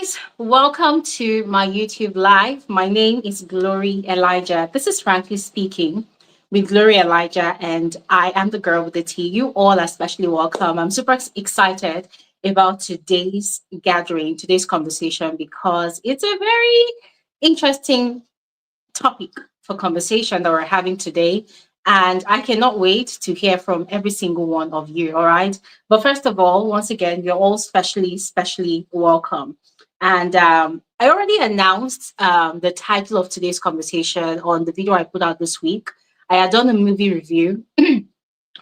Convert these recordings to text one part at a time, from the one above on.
guys, welcome to my YouTube live. My name is Glory Elijah. This is Frankly Speaking with Glory Elijah, and I am the girl with the T. You all are especially welcome. I'm super excited about today's gathering, today's conversation, because it's a very interesting topic for conversation that we're having today. And I cannot wait to hear from every single one of you. All right. But first of all, once again, you're all specially welcome. And I already announced the title of today's conversation on the video I put out this week. I had done a movie review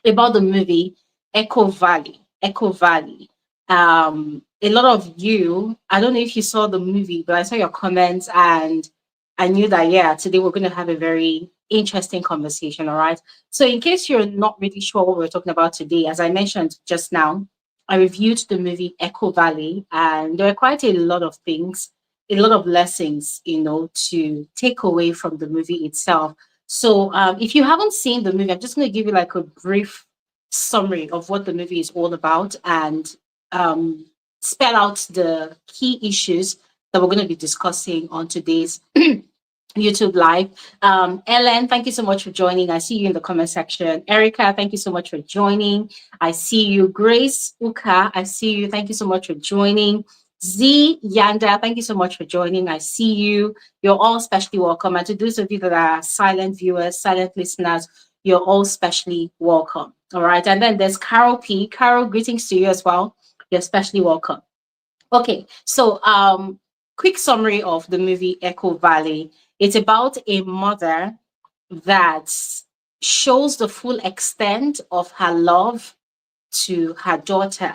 about the movie Echo Valley. Echo Valley. A lot of you, I don't know if you saw the movie, but I saw your comments and I knew that, yeah, today we're going to have a very interesting conversation. All right. So, in case you're not really sure what we're talking about today, as I mentioned just now, I reviewed the movie Echo Valley, and there are quite a lot of things, a lot of lessons, to take away from the movie itself. So, if you haven't seen the movie, I'm just going to give you like a brief summary of what the movie is all about and um, spell out the key issues that we're going to be discussing on today's YouTube live. Ellen, thank you so much for joining. I see you in the comment section. Erica, thank you so much for joining. I see you. Grace Uka, I see you. Thank you so much for joining. Z Yanda, thank you so much for joining. I see you. You're all specially welcome. And to those of you that are silent viewers, silent listeners, you're all specially welcome. All right. And then there's Carol P. Carol, greetings to you as well. You're especially welcome. Okay. So quick summary of the movie Echo Valley. It's about a mother that shows the full extent of her love to her daughter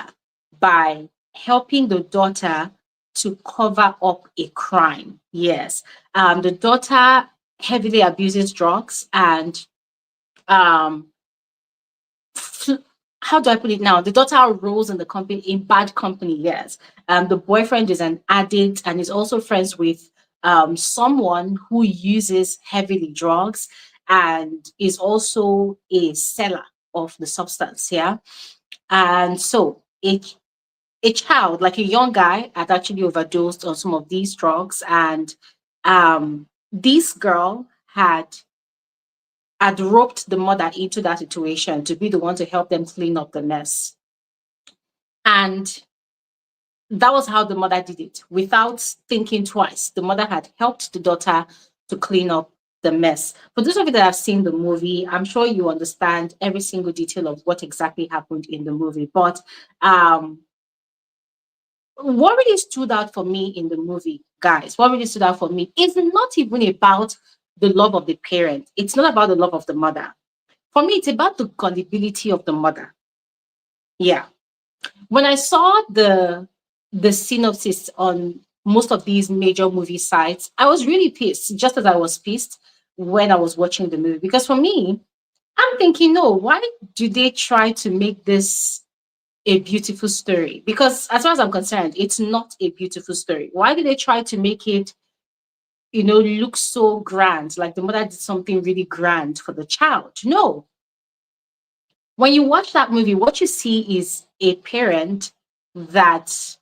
by helping the daughter to cover up a crime. Yes. The daughter heavily abuses drugs and um, how do I put it now? The daughter rolls in the company in bad company. Yes, the boyfriend is an addict and is also friends with someone who uses heavily drugs and is also a seller of the substance. Yeah, and so a child, like a young guy, had actually overdosed on some of these drugs, and this girl had roped the mother into that situation to be the one to help them clean up the mess. And that was how the mother did it without thinking twice. The mother had helped the daughter to clean up the mess. For those of you that have seen the movie, I'm sure you understand every single detail of what exactly happened in the movie. But what really stood out for me in the movie, guys, what really stood out for me is not even about the love of the parent. It's not about the love of the mother. For me, it's about the gullibility of the mother. Yeah. When I saw the synopsis on most of these major movie sites, I was really pissed, just as I was pissed when I was watching the movie. Because for me, I'm thinking, no, why do they try to make this a beautiful story? Because as far as I'm concerned, it's not a beautiful story. Why do they try to make it, look so grand, like the mother did something really grand for the child? No. When you watch that movie, what you see is a parent that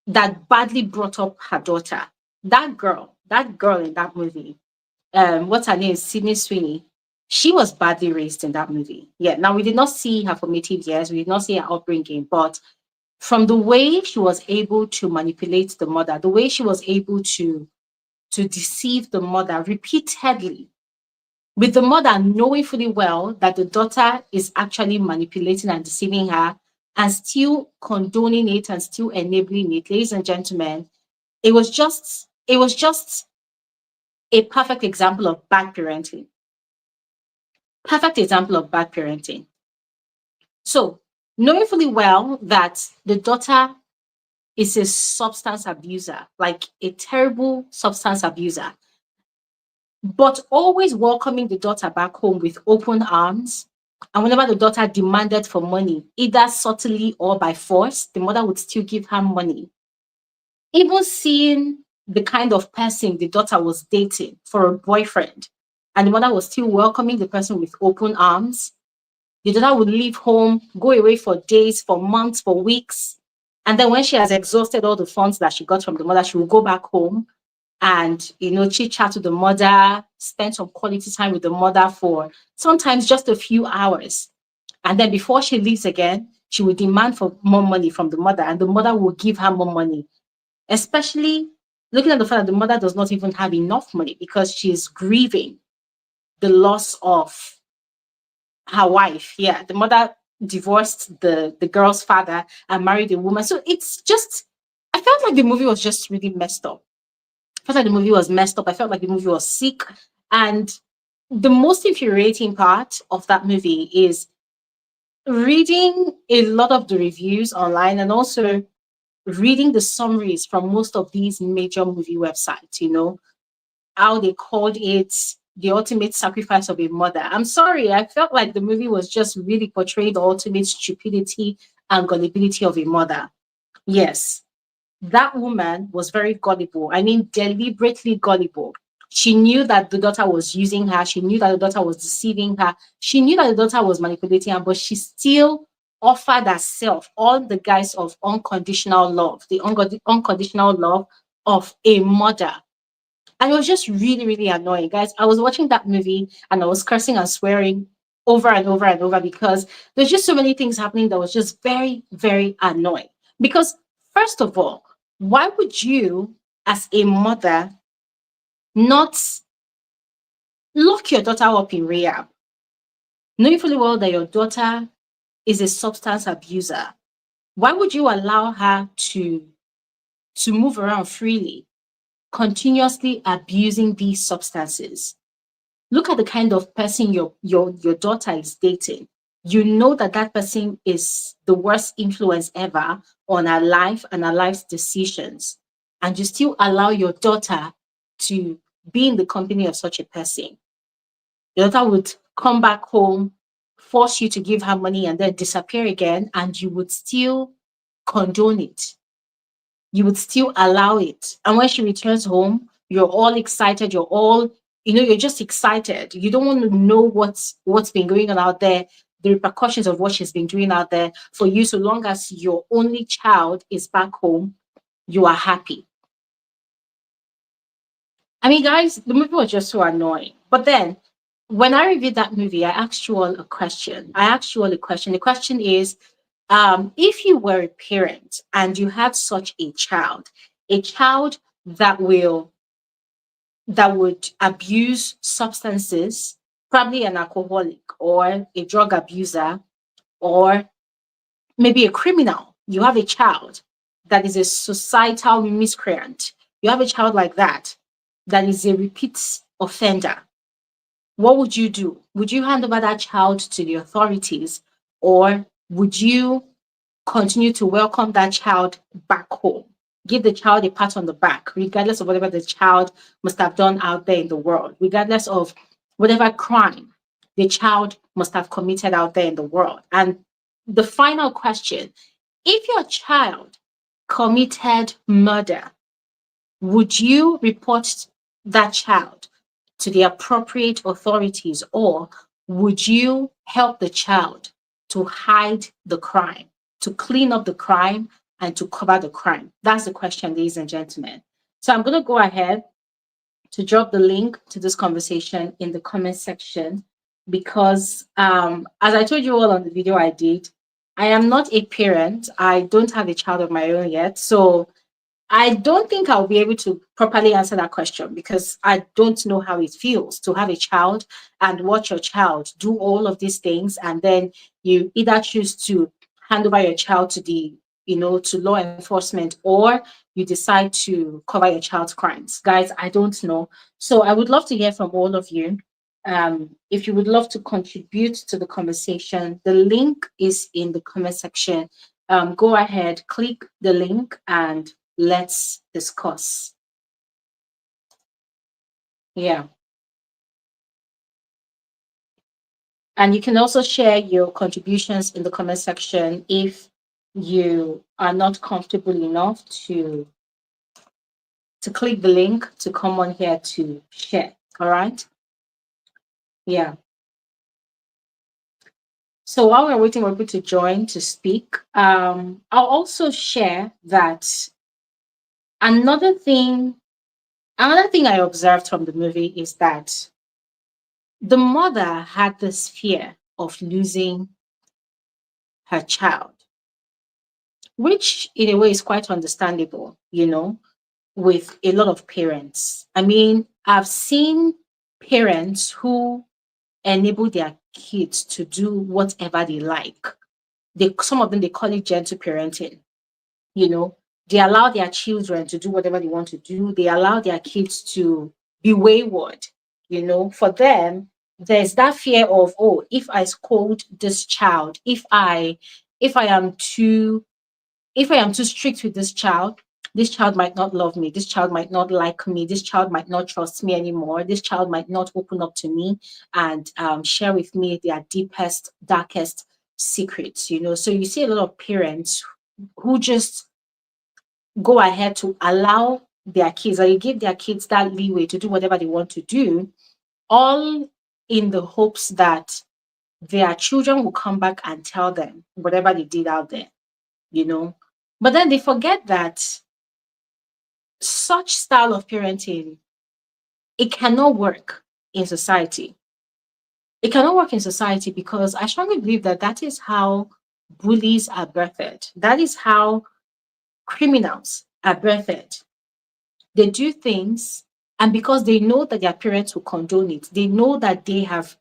badly brought up her daughter. That girl in that movie, what's her name? Sydney Sweeney. She was badly raised in that movie. Yeah. Now we did not see her formative years, we did not see her upbringing, but from the way she was able to manipulate the mother, the way she was able to deceive the mother repeatedly, with the mother knowing fully well that the daughter is actually manipulating and deceiving her and still condoning it and still enabling it. Ladies and gentlemen, it was just a perfect example of bad parenting. Perfect example of bad parenting. So, knowing fully well that the daughter is a substance abuser, like a terrible substance abuser, but always welcoming the daughter back home with open arms. And whenever the daughter demanded for money, either subtly or by force, the mother would still give her money. Even seeing the kind of person the daughter was dating for a boyfriend, and the mother was still welcoming the person with open arms. The daughter would leave home, go away for days, for months, for weeks, And then when she has exhausted all the funds that she got from the mother, she will go back home and, chit chat with the mother, spend some quality time with the mother for sometimes just a few hours. And then before she leaves again, she will demand for more money from the mother, and the mother will give her more money, especially looking at the fact that the mother does not even have enough money because she's grieving the loss of her wife. Yeah, the mother divorced the girl's father and married a woman. So it's just, I felt like the movie was just really messed up. I felt like the movie was messed up. I felt like the movie was sick. And the most infuriating part of that movie is reading a lot of the reviews online and also reading the summaries from most of these major movie websites, how they called it the ultimate sacrifice of a mother. I'm sorry, I felt like the movie was just really portraying the ultimate stupidity and gullibility of a mother. Yes, that woman was very gullible. I mean, deliberately gullible. She knew that the daughter was using her. She knew that the daughter was deceiving her. She knew that the daughter was manipulating her, but she still offered herself all the guise of unconditional love, the unconditional love of a mother. And it was just really, really annoying, guys. I was watching that movie and I was cursing and swearing over and over and over because there's just so many things happening that was just very, very annoying. Because, first of all, why would you, as a mother, not lock your daughter up in rehab, knowing fully well that your daughter is a substance abuser? Why would you allow her to move around freely, continuously abusing these substances? Look at the kind of person your daughter is dating. You know that that person is the worst influence ever on her life and her life's decisions, and you still allow your daughter to be in the company of such a person. Your daughter would come back home, force you to give her money, and then disappear again, and you would still condone it. You would still allow it. And when she returns home, you're all excited. You're just excited. You don't want to know what's been going on out there, the repercussions of what she's been doing out there. For you, so long as your only child is back home, you are happy. I mean, guys, the movie was just so annoying. But then when I reviewed that movie, I asked you all a question. I asked you all a question. The question is, if you were a parent and you had such a child that would abuse substances, probably an alcoholic or a drug abuser or maybe a criminal. You have a child that is a societal miscreant. You have a child like that is a repeat offender. What would you do? Would you hand over that child to the authorities, or would you continue to welcome that child back home? Give the child a pat on the back, regardless of whatever the child must have done out there in the world, regardless of whatever crime the child must have committed out there in the world. And the final question, if your child committed murder, would you report that child to the appropriate authorities, or would you help the child to hide the crime, to clean up the crime, and to cover the crime? That's the question, ladies and gentlemen. So I'm going to go ahead to drop the link to this conversation in the comment section because, as I told you all on the video I did, I am not a parent. I don't have a child of my own yet. So I don't think I'll be able to properly answer that question because I don't know how it feels to have a child and watch your child do all of these things. And then you either choose to hand over your child to law enforcement, or you decide to cover your child's crimes. Guys, I don't know. So I would love to hear from all of you. If you would love to contribute to the conversation, the link is in the comment section. Go ahead, click the link, and let's discuss. Yeah. And you can also share your contributions in the comment section if you are not comfortable enough to click the link to come on here to share. All right. Yeah. So while we're waiting for people to join to speak, I'll also share that another thing, another thing I observed from the movie is that the mother had this fear of losing her child, which in a way is quite understandable, with a lot of parents. I mean, I've seen parents who enable their kids to do whatever they like. Some of them they call it gentle parenting. You know, they allow their children to do whatever they want to do. They allow their kids to be wayward. For them, there's that fear of, oh, if I scold this child, if I am too if I am too strict with this child might not love me. This child might not like me. This child might not trust me anymore. This child might not open up to me and share with me their deepest, darkest secrets. So you see a lot of parents who just go ahead to allow their kids, or you give their kids that leeway to do whatever they want to do, all in the hopes that their children will come back and tell them whatever they did out there, you know. But then they forget that such style of parenting, it cannot work in society. It cannot work in society because I strongly believe that that is how bullies are birthed. That is how criminals are birthed. They do things, and because they know that their parents will condone it, they know that they have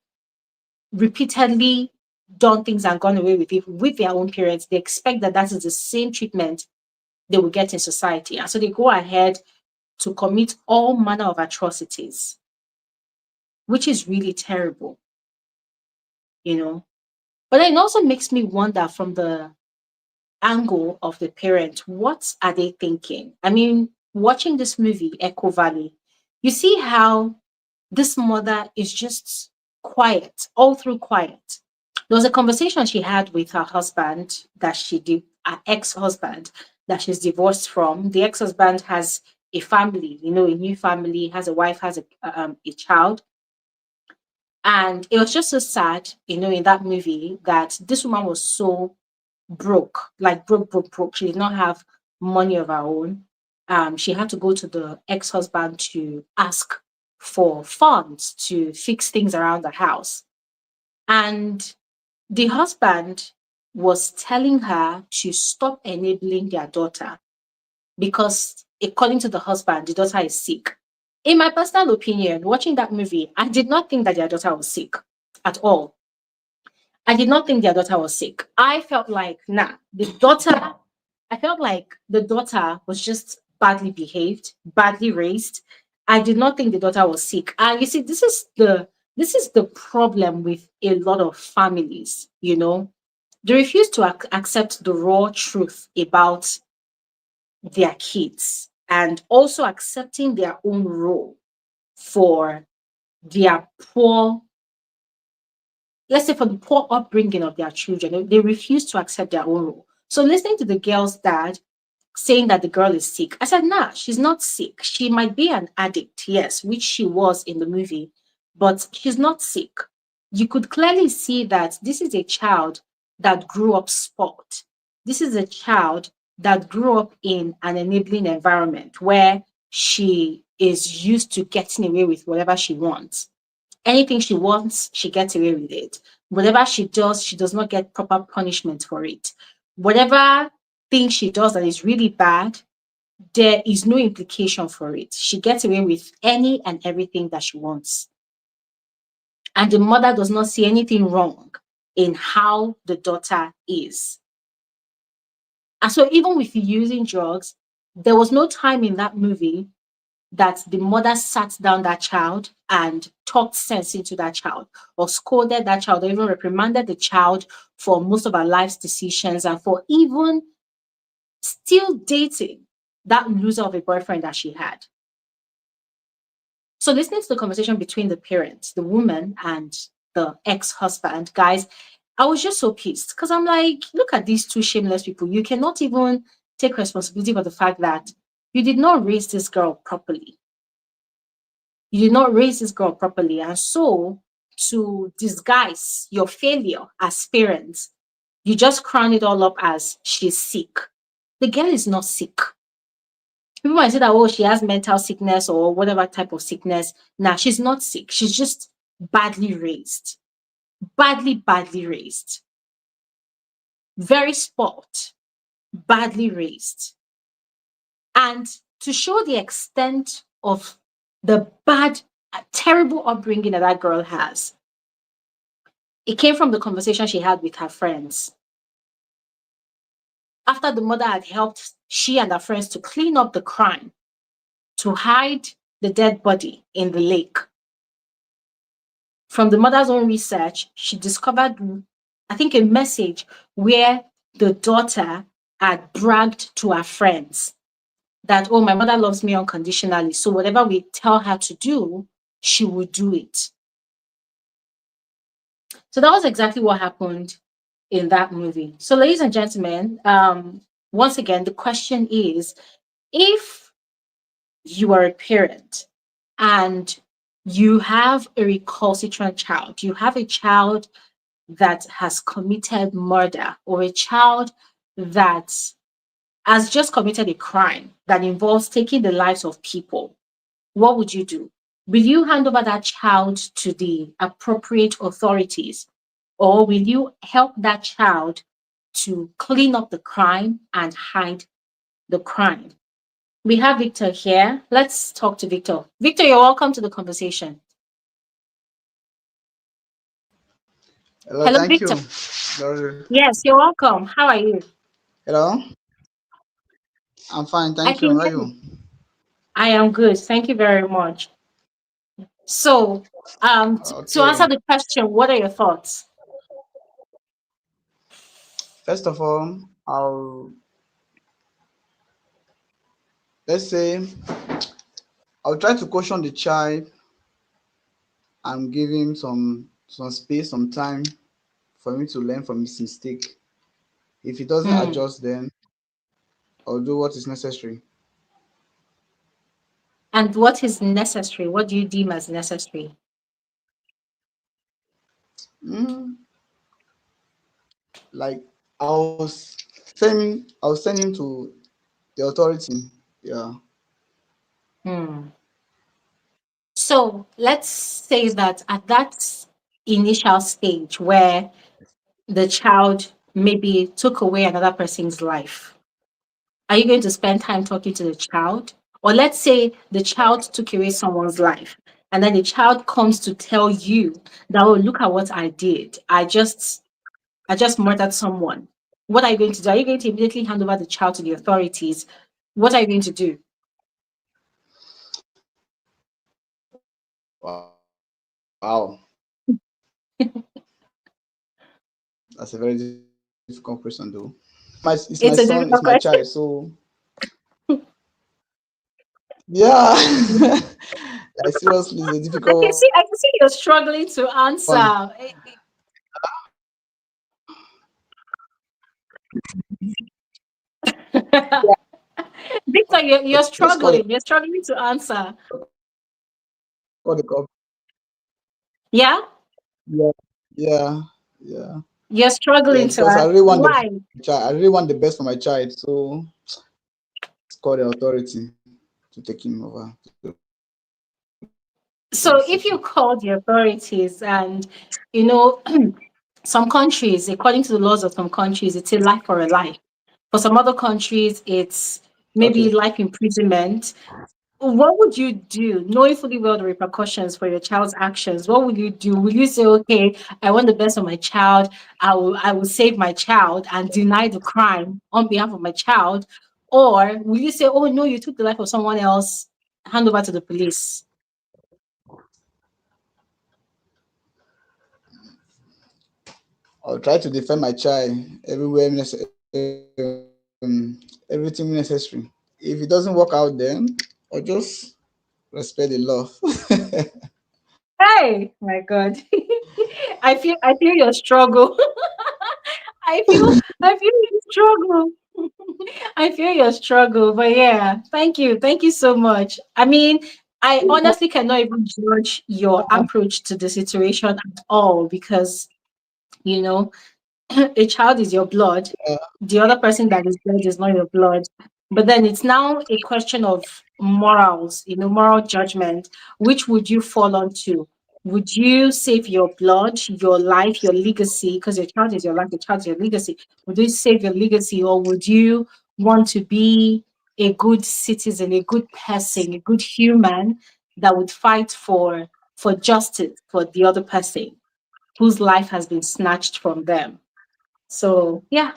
repeatedly done things and gone away with it with their own parents, they expect that that is the same treatment they will get in society. And so they go ahead to commit all manner of atrocities, which is really terrible, you know. But then it also makes me wonder from the angle of the parent, what are they thinking? I mean, watching this movie, Echo Valley, you see how this mother is just quiet, all through quiet. There was a conversation she had with her husband that she did, her ex-husband that she's divorced from. The ex-husband has a family, a new family, has a wife, has a child. And it was just so sad, in that movie that this woman was so broke, like broke, broke, broke. She did not have money of her own. She had to go to the ex-husband to ask for funds to fix things around the house. And the husband was telling her to stop enabling their daughter because, according to the husband, the daughter is sick. In my personal opinion, watching that movie, I did not think that their daughter was sick at all. I did not think their daughter was sick. I felt like, I felt like the daughter was just badly behaved, badly raised. I did not think the daughter was sick. And you see, this is the problem with a lot of families, They refuse to accept the raw truth about their kids and also accepting their own role for their poor, let's say for the poor upbringing of their children. They refuse to accept their own role. So listening to the girl's dad saying that the girl is sick, I said, nah, she's not sick. She might be an addict, yes, which she was in the movie, but she's not sick. You could clearly see that this is a child that grew up spoiled. This is a child that grew up in an enabling environment where she is used to getting away with whatever she wants. Anything she wants, she gets away with it. Whatever she does not get proper punishment for it. Whatever thing she does that is really bad, there is no implication for it. She gets away with any and everything that she wants. And the mother does not see anything wrong in how the daughter is. And so, even with using drugs, there was no time in that movie that the mother sat down that child and talked sense into that child, or scolded that child, or even reprimanded the child for most of her life's decisions, and for even still dating that loser of a boyfriend that she had. So listening to the conversation between the parents, the woman and the ex-husband, guys, I was just so pissed because I'm like, look at these two shameless people. You cannot even take responsibility for the fact that you did not raise this girl properly. You did not raise this girl properly. And so to disguise your failure as parents. You just crown it all up as she's sick. The girl is not sick. People might say that, oh, she has mental sickness or whatever type of sickness. Nah, she's not sick. She's just badly raised. Badly raised. Very spoilt. Badly raised. And to show the extent of the bad, terrible upbringing that that girl has, it came from the conversation she had with her friends. After the mother had helped she and her friends to clean up the crime, to hide the dead body in the lake, from the mother's own research, she discovered, I think, a message where the daughter had bragged to her friends that, oh, my mother loves me unconditionally. So whatever we tell her to do, she will do it. So that was exactly what happened in that movie. So, ladies and gentlemen, once again, the question is, if you are a parent and you have a recalcitrant child, you have a child that has committed murder, or a child that has just committed a crime that involves taking the lives of people, what would you do? Will you hand over that child to the appropriate authorities, or will you help that child to clean up the crime and hide the crime? We have Victor here. Let's talk to Victor. Victor, you're welcome to the conversation. Hello, Hello, thank Victor. you. Glory. Yes, you're welcome. How are you? Hello, I'm fine, I thank you. can How are hear you? you. I am good. Thank you very much. So, to answer Okay. the question, what are your thoughts? First of all, let's say I'll try to caution the child and give him some space, some time for him to learn from his mistake. If he doesn't Hmm. adjust, then I'll do what is necessary. And what is necessary? What do you deem as necessary? Mm, like I'll send him to the authority. Yeah. Hmm. So let's say that at that initial stage where the child maybe took away another person's life, are you going to spend time talking to the child? Or let's say the child took away someone's life, and then the child comes to tell you that, oh, look at what I did. I just murdered someone. What are you going to do? Are you going to immediately hand over the child to the authorities? What are you going to do? Wow, that's a very difficult question, though. It's my It's a son, it's my difficult child, question. so yeah. Like seriously, it's a difficult one. I can see you're struggling to answer. Victor, you're Just call struggling. You're struggling to answer. the cop. Yeah? Yeah, yeah, yeah, You're yeah. struggling to Because I answer. really want the best Why? for my child. I really want the best for my child, so just call the authority to take him over to be settled. So if you call the authorities and, you know, some countries, according to the laws of some countries, it's a life for a life. For some other countries, it's maybe Okay. life imprisonment. What would you do, knowing fully well the repercussions for your child's actions? What would you do? Will you say, okay, I want the best of my child, I will save my child and deny the crime on behalf of my child? Or will you say, oh no, you took the life of someone else, hand over to the police? I'll try to defend my child everywhere everything necessary. If it doesn't work out, then I'll just respect the law. Hey, my God. I feel your struggle. I feel your struggle. I feel your struggle, but yeah, thank you so much. I mean, I honestly cannot even judge your approach to the situation at all because, you know, a child is your blood. Uh, The other person that is blood is not your blood. But then it's now a question of morals, moral judgment. Which would you fall onto? Would you save your blood, your life, your legacy? Because your child is your life, your child is your legacy. Would you save your legacy, or would you want to be a good citizen, a good person, a good human that would fight for justice for the other person whose life has been snatched from them? So yeah.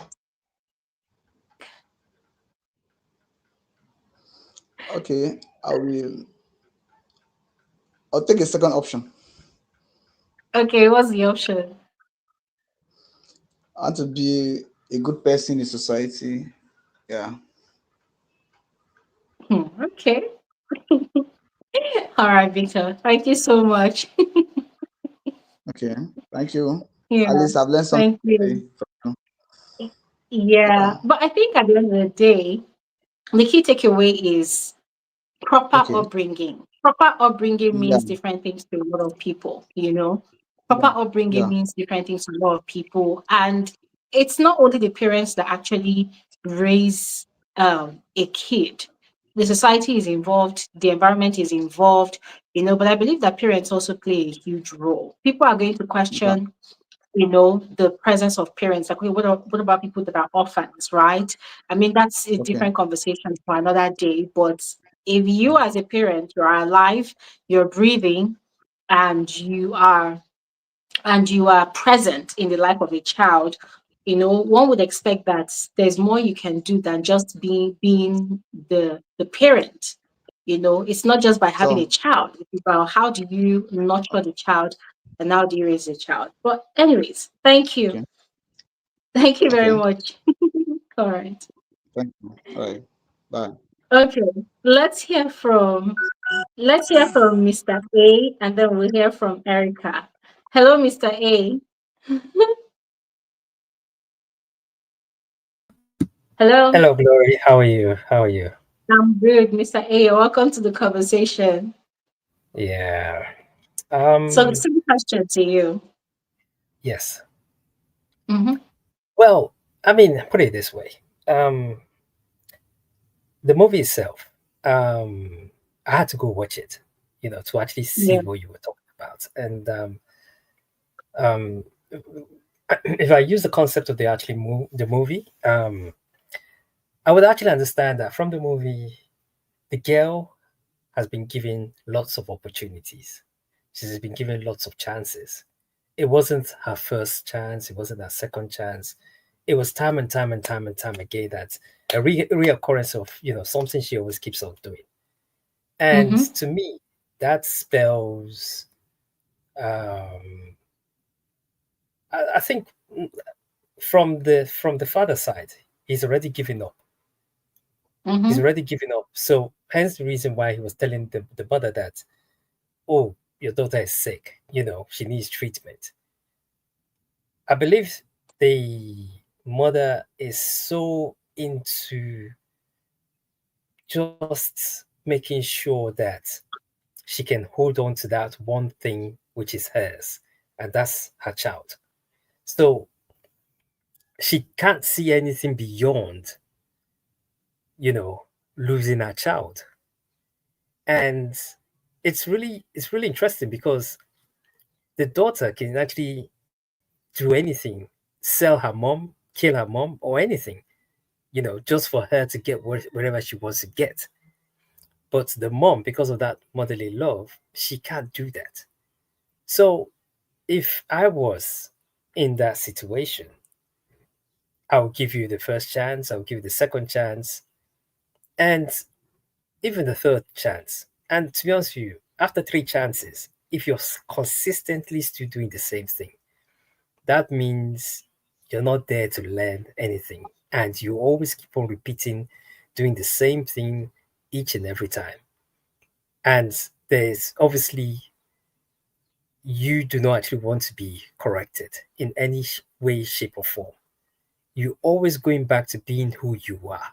okay, I'll take a second option. Okay, what's the option? I want to be a good person in society. Yeah. Okay. All right, Victor. Thank you so much. Okay. Thank you. Yeah, At least I've learned something thank you. today from you. Yeah, Yeah. but I think at the end of the day, the key takeaway is proper Okay. upbringing. Proper upbringing Yeah. means different things to a lot of people. Proper Yeah. upbringing Yeah. means different things to a lot of people. And it's not only the parents that actually raise a kid. The society is involved, the environment is involved, but I believe that parents also play a huge role. People are going to Yeah. question the presence of parents. Like, okay, what about people that are orphans, right? I mean, that's a Okay. different conversation for another day. But if you as a parent, you are alive, you're breathing, and you are present in the life of a child, one would expect that there's more you can do than just being the parent. It's not just by having a So, child, it's about how do you nurture the child and how do you raise the child. But anyways, thank you. okay. Thank you very Okay. much. All right. Thank you. All right. Bye. Okay. Let's hear from Mr. A, and then we'll hear from Erica. Hello, Mr. A. Hello. Hello, Glory. How are you? How are you? I'm good, Mr. A. Welcome to the conversation. Yeah. So, the Um, same question to you. yes. Mm-hmm. Well, I mean, put it this way. Um, the movie itself, I had to go watch it, to actually see Yeah. what you were talking about. And um, if I use the concept of the movie, I would actually understand that from the movie, the girl has been given lots of opportunities. She's been given lots of chances. It wasn't her first chance. It wasn't her second chance. It was time and time and time and time again that a reoccurrence of something she always keeps on doing. And Mm-hmm. to me, that spells. Um, I think from the father side, he's already given up. He's Mm-hmm. already given up. So hence the reason why he was telling the mother that, oh, your daughter is sick. She needs treatment. I believe the mother is so into just making sure that she can hold on to that one thing which is hers, and that's her child. So she can't see anything beyond, you know, losing her child. And it's really interesting because the daughter can actually do anything, sell her mom, kill her mom, or anything, just for her to get wherever she wants to get. But the mom, because of that motherly love, she can't do that. So if I was in that situation, I'll give you the first chance, I'll give you the second chance, and even the third chance. And to be honest with you, after three chances, if you're consistently still doing the same thing, that means you're not there to learn anything. And you always keep on repeating, doing the same thing each and every time. And there's obviously, you do not actually want to be corrected in any way, shape, or form. You're always going back to being who you are.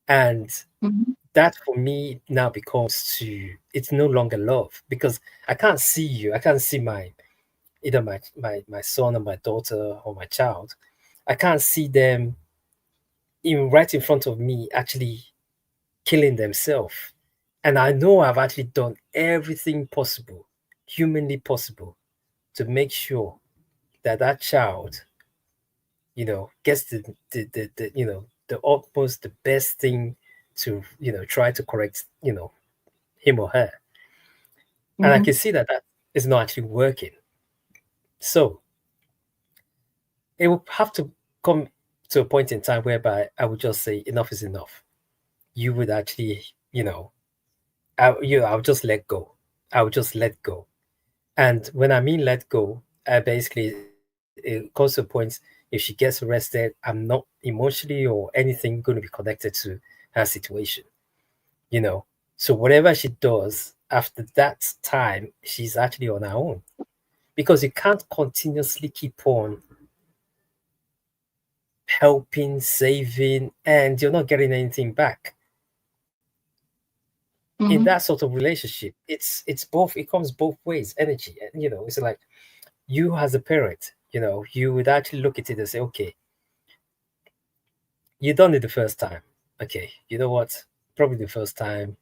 And Mhm. that for me now becomes to, it's no longer love, because I can't see you, I can't see my, either my son or my daughter or my child, I can't see them in right in front of me actually killing themselves. And I know I've actually done everything possible, humanly possible, to make sure that that child, gets the the utmost, the best thing to, try to correct, him or her. And I Mhm. can see that that is not actually working. So it will have to come to a point in time whereby I would just say enough is enough. You would actually, you know, I'll just let go. I'll just let go. And when I mean let go, basically it goes to a point, if she gets arrested, I'm not emotionally or anything going to be connected to her situation, you know. So whatever she does after that time, she's actually on her own, because you can't continuously keep on helping, saving, and you're not getting anything back. In Mhm. that sort of relationship, it's both, it comes both ways, energy. And it's like, you as a parent, you would actually look at it and say, okay, you done it the first time. Okay, you know what? Probably the first time,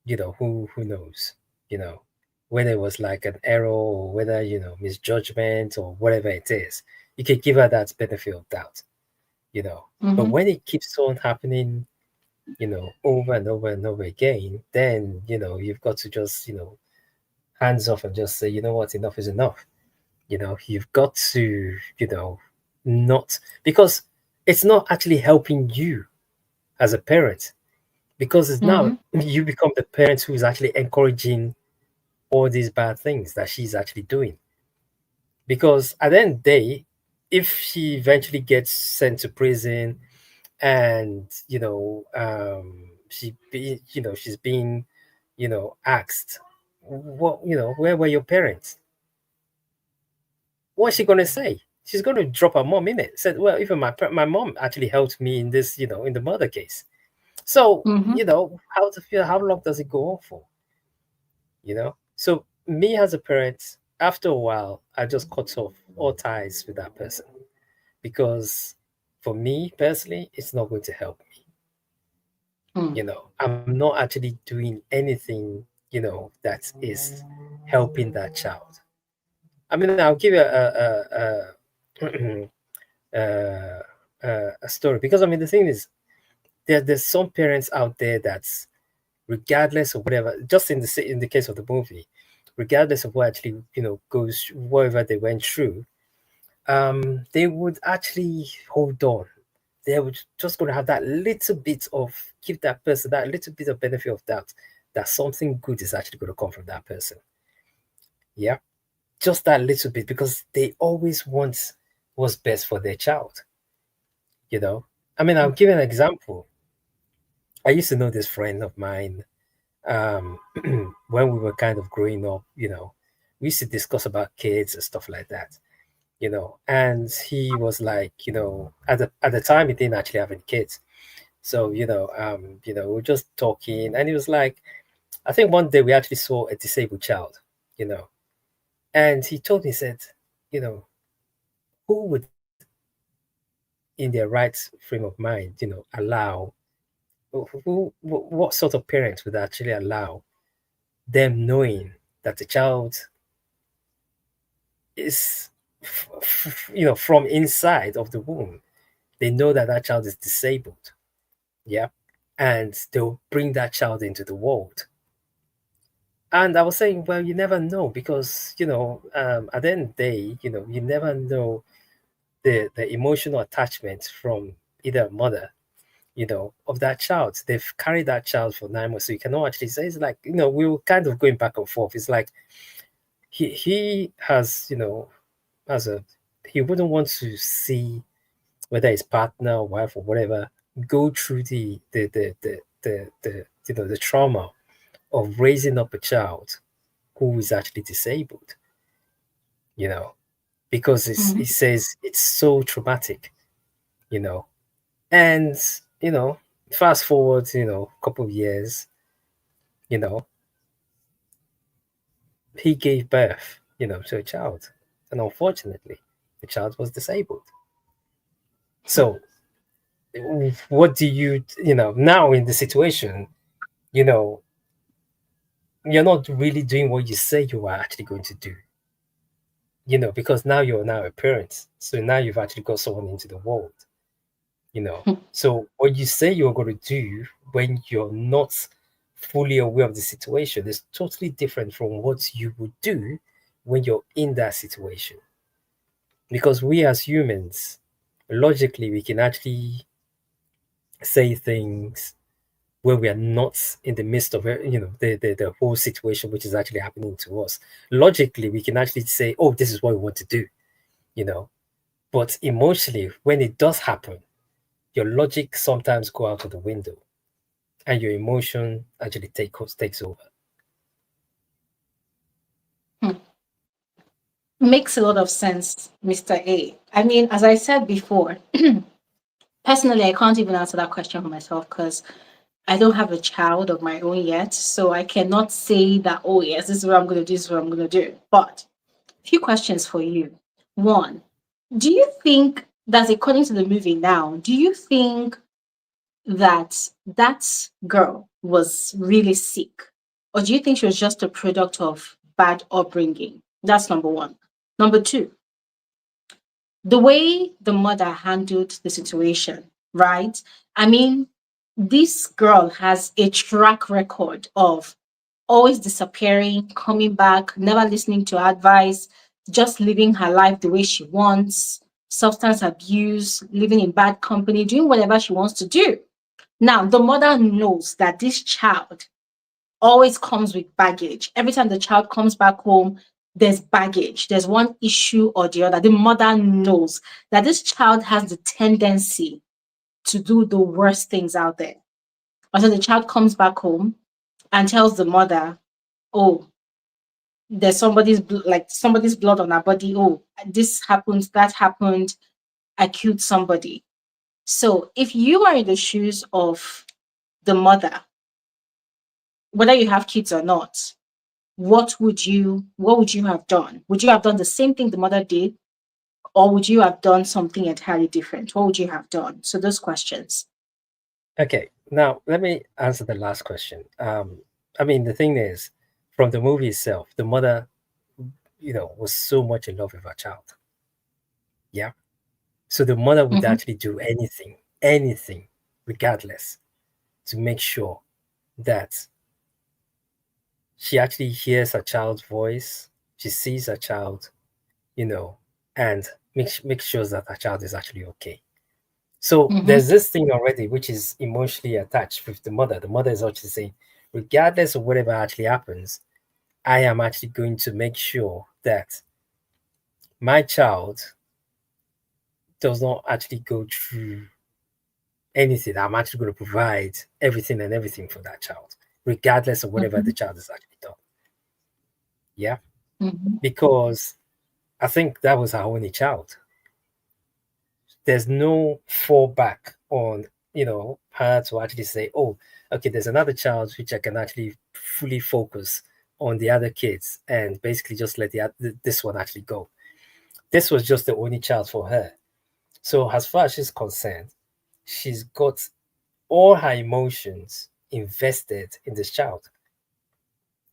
who knows, you know, whether it was like an error or whether, misjudgment or whatever it is, you could give her that benefit of doubt, you know. But Mhm. when it keeps on happening, over and over and over again, then, you've got to just, hands off and just say, you know what, enough is enough. You've got to, not, because it's not actually helping you as a parent, because it's now Mhm. you become the parent who is actually encouraging all these bad things that she's actually doing. Because at the end of the day, if she eventually gets sent to prison, and she's being asked, what, where were your parents, what's she going to say? She's going to drop her mom in it, said, well, even my mom actually helped me in this, in the murder case. So, Mhm. how to feel, how long does it go on for? So me as a parent, after a while, I just cut off all ties with that person, because for me personally, it's not going to help me. Mm. I'm not actually doing anything, that is helping that child. I mean, I'll give you a story, because I mean, the thing is, there's some parents out there that's, regardless of whatever, just in the case of the movie, regardless of what actually goes, whatever they went through, they would actually hold on. They would just going to have that little bit of, give that person that little bit of benefit of doubt, that something good is actually going to come from that person. Yeah, just that little bit, because they always want what's best for their child. You know, I mean, I'll give you an example. I used to know this friend of mine, um, when we were kind of growing up. We used to discuss about kids and stuff like that. And he was like, at the time he didn't actually have any kids. So, we were just talking, and he was like, I think one day we actually saw a disabled child, you know, and he told me, he said, you know, who would, in their right frame of mind, allow, what sort of parents would actually allow them knowing that the child is, from inside of the womb, they know that that child is disabled. Yeah. And they'll bring that child into the world. And I was saying, well, you never know, because, at the end of the day, you never know the emotional attachment from either a mother, of that child. They've carried that child for 9 months. So you cannot actually say, it's like, we were kind of going back and forth. It's like, he has, as a, he wouldn't want to see whether his partner or wife or whatever go through the trauma of raising up a child who is actually disabled, you know, because Mhm. he says it's so traumatic, you know, and you know. Fast forward, a couple of years, you know, he gave birth, to a child. And unfortunately, the child was disabled. So, what do now in the situation, you know, you're not really doing what you say you are actually going to do, because now you're now a parent. So now you've actually got someone into the world, you know. So what you say you're going to do when you're not fully aware of the situation is totally different from what you would do when you're in that situation. Because we as humans, logically, we can actually say things when we are not in the midst of the whole situation which is actually happening to us. Logically, we can actually say, oh, this is what we want to do, you know. But emotionally, when it does happen, your logic sometimes go out of the window and your emotion actually takes over. Hmm. Makes a lot of sense, Mr. A. I mean, as I said before, personally, I can't even answer that question for myself because I don't have a child of my own yet. So I cannot say that, oh, yes, this is what I'm going to do, this is what I'm going to do. But a few questions for you. One, do you think that's according to the movie now? Do you think that that girl was really sick? Or do you think she was just a product of bad upbringing? That's number one. Number two, the way the mother handled the situation, right? I mean, this girl has a track record of always disappearing, coming back, never listening to advice, just living her life the way she wants, substance abuse, living in bad company, doing whatever she wants to do. Now, the mother knows that this child always comes with baggage. Every time the child comes back home, there's baggage. There's one issue or the other. The mother knows that this child has the tendency to do the worst things out there. And so the child comes back home and tells the mother, oh, there's somebody's blood on her body. Oh, this happened, that happened. I killed somebody. So if you are in the shoes of the mother, whether you have kids or not, what would you have done? Would you have done the same thing the mother did, or would you have done something entirely different? What would you have done? So those questions. Okay, now let me answer the last question. I mean, the thing is, from the movie itself, the mother, was so much in love with her child. Yeah. So the mother would Mm-hmm, actually do anything, regardless, to make sure that she actually hears her child's voice, she sees her child, you know, and make sure that her child is actually okay. So mm-hmm, there's this thing already which is emotionally attached with the mother. The mother is actually saying, regardless of whatever actually happens, I am actually going to make sure that my child does not actually go through anything. I'm actually going to provide everything and everything for that child, regardless of whatever mm-hmm, the child has actually done. Yeah. mm-hmm, Because I think that was her only child. There's no fallback on, her to actually say, oh, okay, there's another child which I can actually fully focus on the other kids and basically just let this one actually go. This was just the only child for her. So as far as she's concerned, she's got all her emotions invested in this child.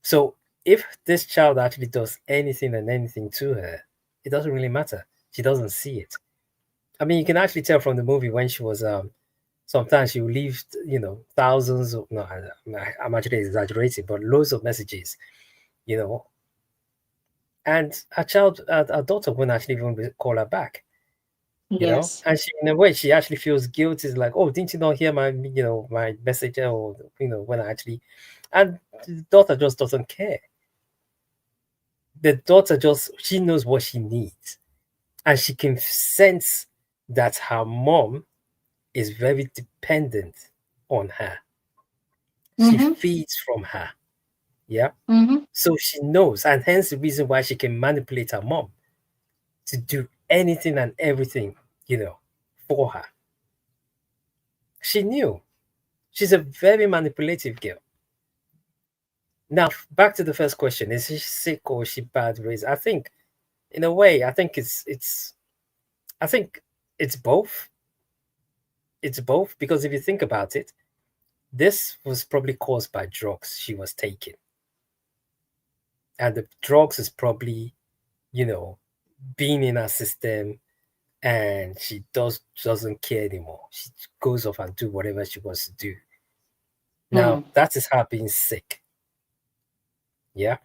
So if this child actually does anything and anything to her, it doesn't really matter. She doesn't see it. I mean, you can actually tell from the movie when she was sometimes she will leave, thousands of no, I'm actually exaggerating, but loads of messages, you know, and her daughter wouldn't actually even call her back, yes. and she, in a way, she actually feels guilty. It's like, oh, didn't you not hear my message, or when I actually, and the daughter just doesn't care. The daughter just she knows what she needs, and she can sense that her mom is very dependent on her. She Mm-hmm, feeds from her. Yeah. mm-hmm, So she knows, and hence the reason why she can manipulate her mom to do anything and everything, for her. She knew. She's a very manipulative girl. Now, back to the first question: is she sick or is she bad raised? I think, in a way, I think I think it's both. It's both because if you think about it, this was probably caused by drugs she was taking, and the drugs is probably, you know, being in her system, and she doesn't care anymore. She goes off and do whatever she wants to do. Now, Mm. that is her being sick. Yeah.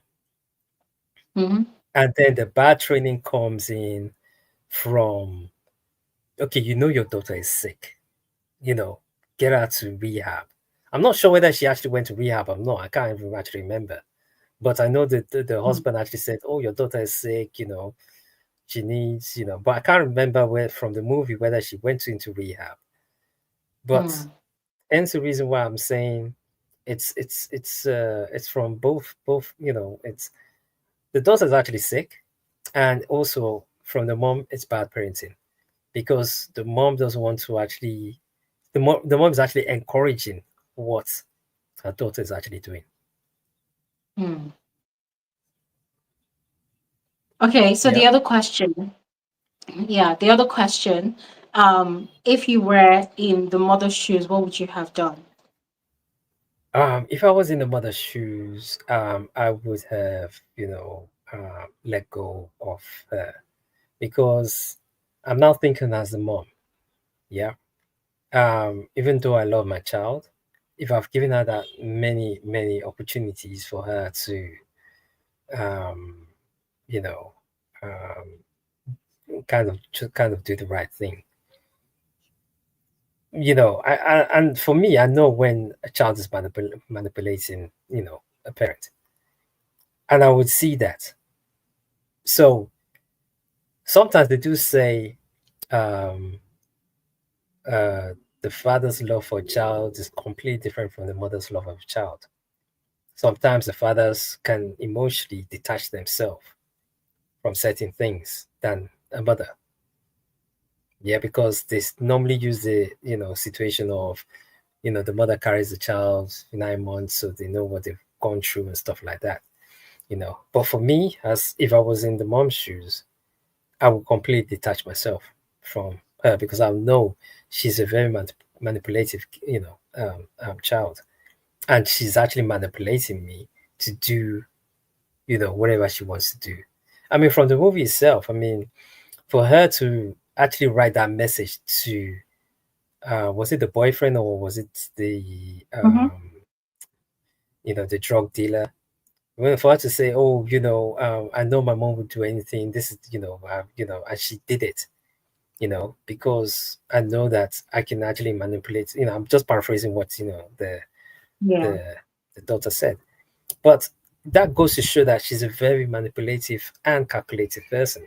Mm-hmm. And then the bad training comes in from, okay, you know your daughter is sick, you know, get her to rehab. I'm not sure whether she actually went to rehab or not. I can't even actually remember. But I know that the Mm. husband actually said, "Oh, your daughter is sick, you know, she needs, you know." But I can't remember where from the movie whether she went into rehab. But Mm. hence the reason why I'm saying it's from both, you know, it's the daughter's actually sick, and also from the mom it's bad parenting because the mom doesn't want to actually the mom is actually encouraging what her daughter is actually doing. Mm. Okay, so Yeah. the other question, yeah, the other question, if you were in the mother's shoes, what would you have done? If I was in the mother's shoes, I would have, you know, let go of her because I'm now thinking as a mom. Yeah. Even though I love my child, if I've given her that many opportunities for her to, um, you know, kind of do the right thing, you know, and for me, I know when a child is manipulating, you know, a parent, and I would see that. So sometimes they do say, um, uh, the father's love for a child is completely different from the mother's love of a child. Sometimes the fathers can emotionally detach themselves from certain things than a mother. Yeah, because they normally use the, you know, situation of, you know, the mother carries the child 9 months, so they know what they've gone through and stuff like that. You know, but for me, as if I was in the mom's shoes, I would completely detach myself from her because I know she's a very manipulative, you know, child, and she's actually manipulating me to do, you know, whatever she wants to do. I mean, from the movie itself, I mean, for her to actually write that message to, was it the boyfriend or was it the, Mm-hmm. you know, the drug dealer? Well, for her to say, "Oh, you know, I know my mom would do anything. This is, you know," and she did it, you know, because I know that I can actually manipulate. You know, I'm just paraphrasing what, you know, Yeah. the the daughter said, but that goes to show that she's a very manipulative and calculative person.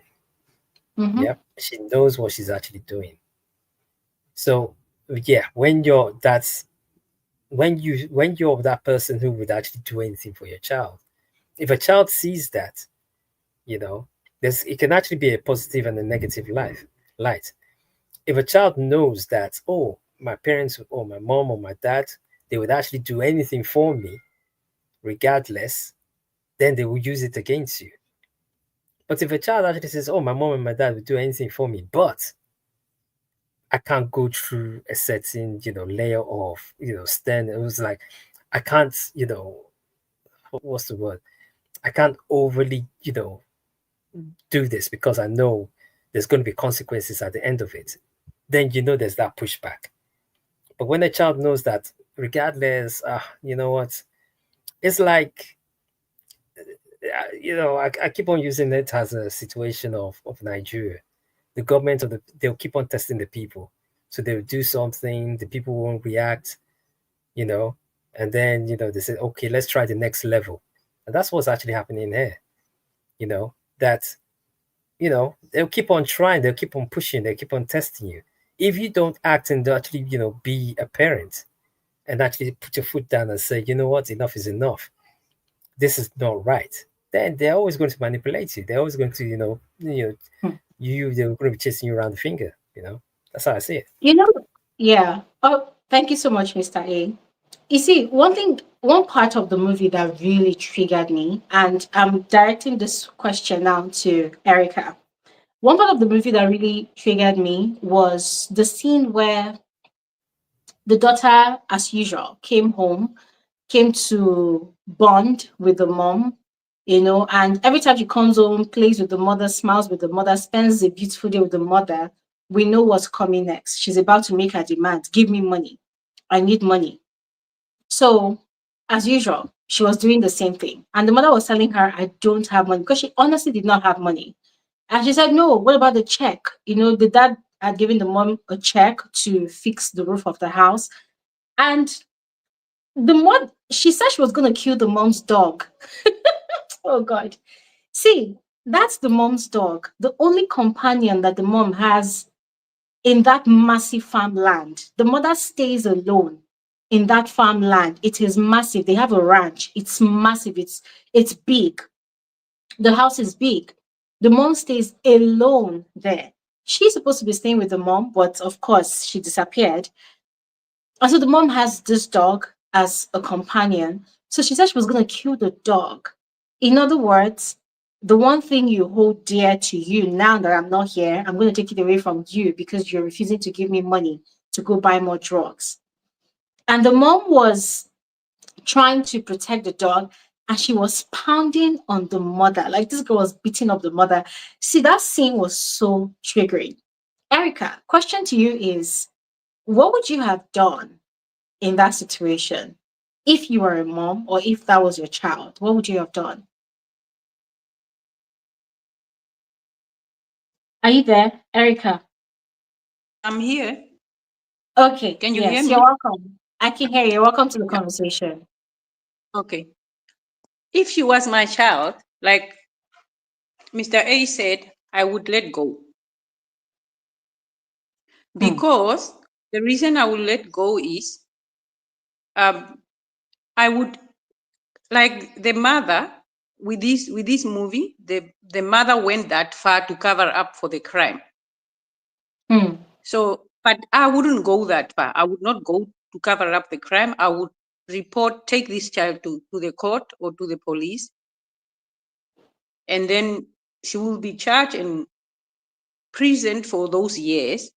Mm-hmm. Yeah, she knows what she's actually doing. So yeah, when you're that's when you're that person who would actually do anything for your child, if a child sees that, you know, there's it can actually be a positive and a negative light. If a child knows that, oh, my parents or my mom or my dad, they would actually do anything for me regardless, then they will use it against you. But if a child actually says, oh, my mom and my dad would do anything for me, but I can't go through a certain, you know, layer of, you know, stand, it was like, I can't, you know, what's the word? I can't overly, you know, do this because I know there's going to be consequences at the end of it. Then you know there's that pushback. But when a child knows that, regardless, you know what? It's like, you know, I keep on using it as a situation of Nigeria. The government they'll keep on testing the people. So they'll do something, the people won't react, you know, and then, you know, they say, okay, let's try the next level. And that's what's actually happening here, you know, that, you know, they'll keep on trying, they'll keep on pushing, they'll keep on testing you. If you don't act and actually, you know, be a parent and actually put your foot down and say, you know what, enough is enough. This is not right. Then they're always going to manipulate you. They're always going to, Hmm. they're going to be chasing you around the finger. You know, that's how I see it. You know, yeah. Oh, thank you so much, Mr. A. You see, one part of the movie that really triggered me, and I'm directing this question now to Erica. One part of the movie that really triggered me was the scene where the daughter, as usual, came to bond with the mom, and every time she comes home, plays with the mother, smiles with the mother, spends a beautiful day with the mother. We know what's coming next. She's about to make her demand. Give me money. I need money. So, as usual, she was doing the same thing. And the mother was telling her, I don't have money because she honestly did not have money. And she said, no, what about the check? The dad had given the mom a check to fix the roof of the house. And the mom, she said she was going to kill the mom's dog. Oh, God. See, that's the mom's dog, the only companion that the mom has in that massive farmland. The mother stays alone in that farmland. It is massive. They have a ranch. It's massive. It's big. The house is big. The mom stays alone there. She's supposed to be staying with the mom, but of course she disappeared. And so the mom has this dog as a companion. So she said she was going to kill the dog. In other words, the one thing you hold dear to you now that I'm not here, I'm going to take it away from you because you're refusing to give me money to go buy more drugs. And the mom was trying to protect the dog and she was pounding on the mother. Like this girl was beating up the mother. See, that scene was so triggering. Erica, question to you is what would you have done in that situation? If you were a mom or if that was your child, what would you have done? Are you there, Erica? I'm here. Okay, Can you hear yes, you're me? welcome. I can hear you. Welcome to the Yeah. conversation. Okay. If she was my child, like Mr. A said, I would let go. Hmm, Because the reason I would let go is um, I would like the mother with this movie, the mother went that far to cover up for the crime. hmm, So, but I wouldn't go that far. I would not go to cover up the crime. I would take this child to the court or to the police, and then she will be charged and prisoned for those years.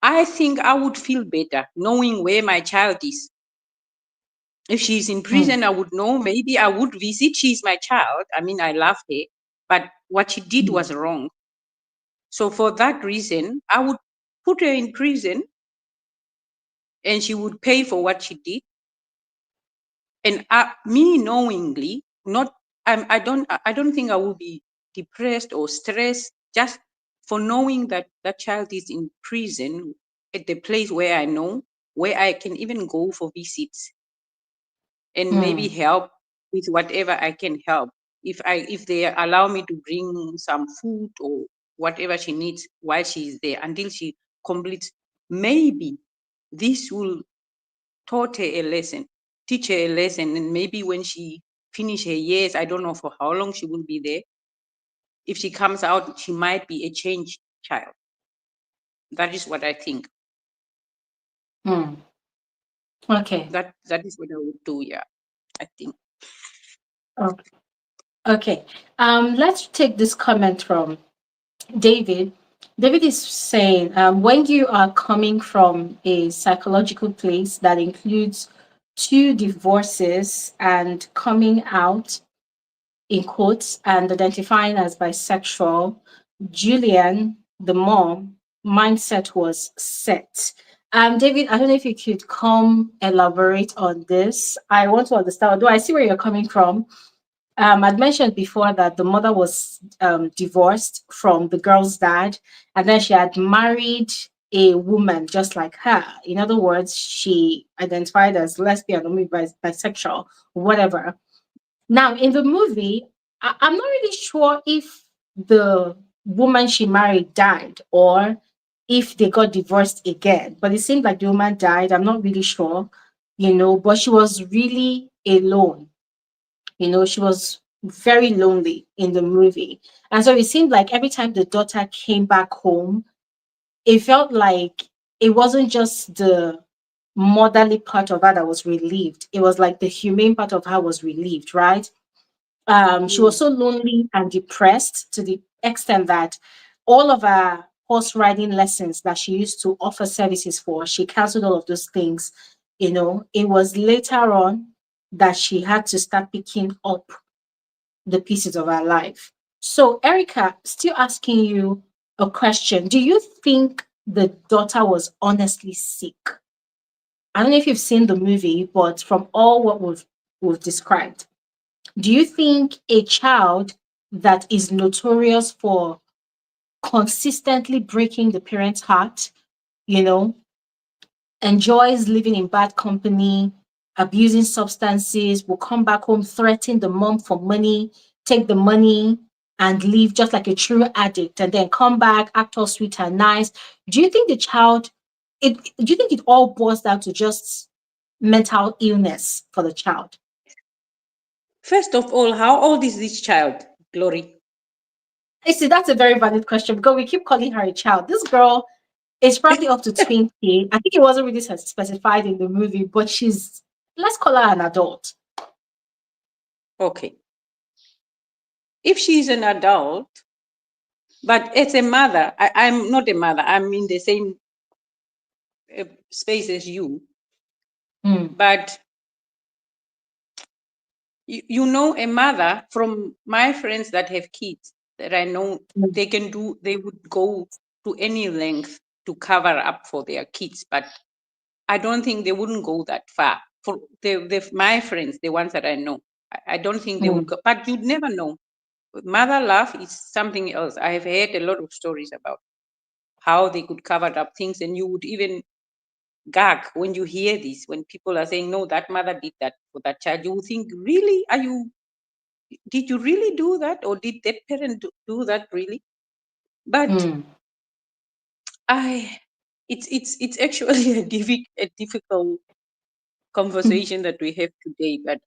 I think I would feel better knowing where my child is. If she's in hmm, prison, I would know. Maybe I would visit. She's my child. I mean, I love her, but what she did hmm, was wrong. So for that reason, I would put her in prison and she would pay for what she did. And me knowingly, not I don't think I will be depressed or stressed just for knowing that that child is in prison at the place where I know, where I can even go for visits and maybe hmm, help with whatever I can help. If they allow me to bring some food or whatever she needs while she is there until she completes, maybe this will taught her a lesson, teach her a lesson, and maybe when she finish her years, I don't know for how long she will be there. If she comes out, she might be a changed child. That is what I think. hmm. Okay. That is what I would do. Yeah, I think. Oh, okay. Let's take this comment from David. David is saying, when you are coming from a psychological place that includes two divorces and coming out in quotes and identifying as bisexual, Julian, the mom, mindset was set. David, I don't know if you could come elaborate on this. I want to understand, although I see where you're coming from. I'd mentioned before that the mother was divorced from the girl's dad, and then she had married a woman just like her. In other words, she identified as lesbian or maybe bisexual, whatever. Now, in the movie, I'm not really sure if the woman she married died or if they got divorced again, but it seemed like the woman died. I'm not really sure, but she was really alone. She was very lonely in the movie. And so it seemed like every time the daughter came back home, it felt like it wasn't just the motherly part of her that was relieved. It was like the humane part of her was relieved, right? She was so lonely and depressed to the extent that all of her horse riding lessons that she used to offer services for, she canceled all of those things. It was later on that she had to start picking up the pieces of her life. So, Erica, still asking you a question. Do you think the daughter was honestly sick? I don't know if you've seen the movie, but from all what we've described, do you think a child that is notorious for consistently breaking the parent's heart, you know, enjoys living in bad company, abusing substances, will come back home, threaten the mom for money, take the money and leave just like a true addict, and then come back, act all sweet and nice? Do you think the child, do you think it all boils down to just mental illness for the child? First of all, how old is this child, Glory? I see, that's a very valid question because we keep calling her a child. This girl is probably up to 20. I think it wasn't really specified in the movie, but let's call her an adult. Okay. If she's an adult, but as a mother, I'm not a mother, I'm in the same space as you. But a mother, from my friends that have kids that I know, they would go to any length to cover up for their kids, but I don't think they wouldn't go that far. For my friends, the ones that I know, I don't think they would go, but you'd never know. Mother love is something else. I have heard a lot of stories about how they could cover up things, and you would even gag when you hear this, when people are saying, no, that mother did that for that child. You would think, really, did you really do that, or did that parent do that really? But it's actually a difficult conversation that we have today. But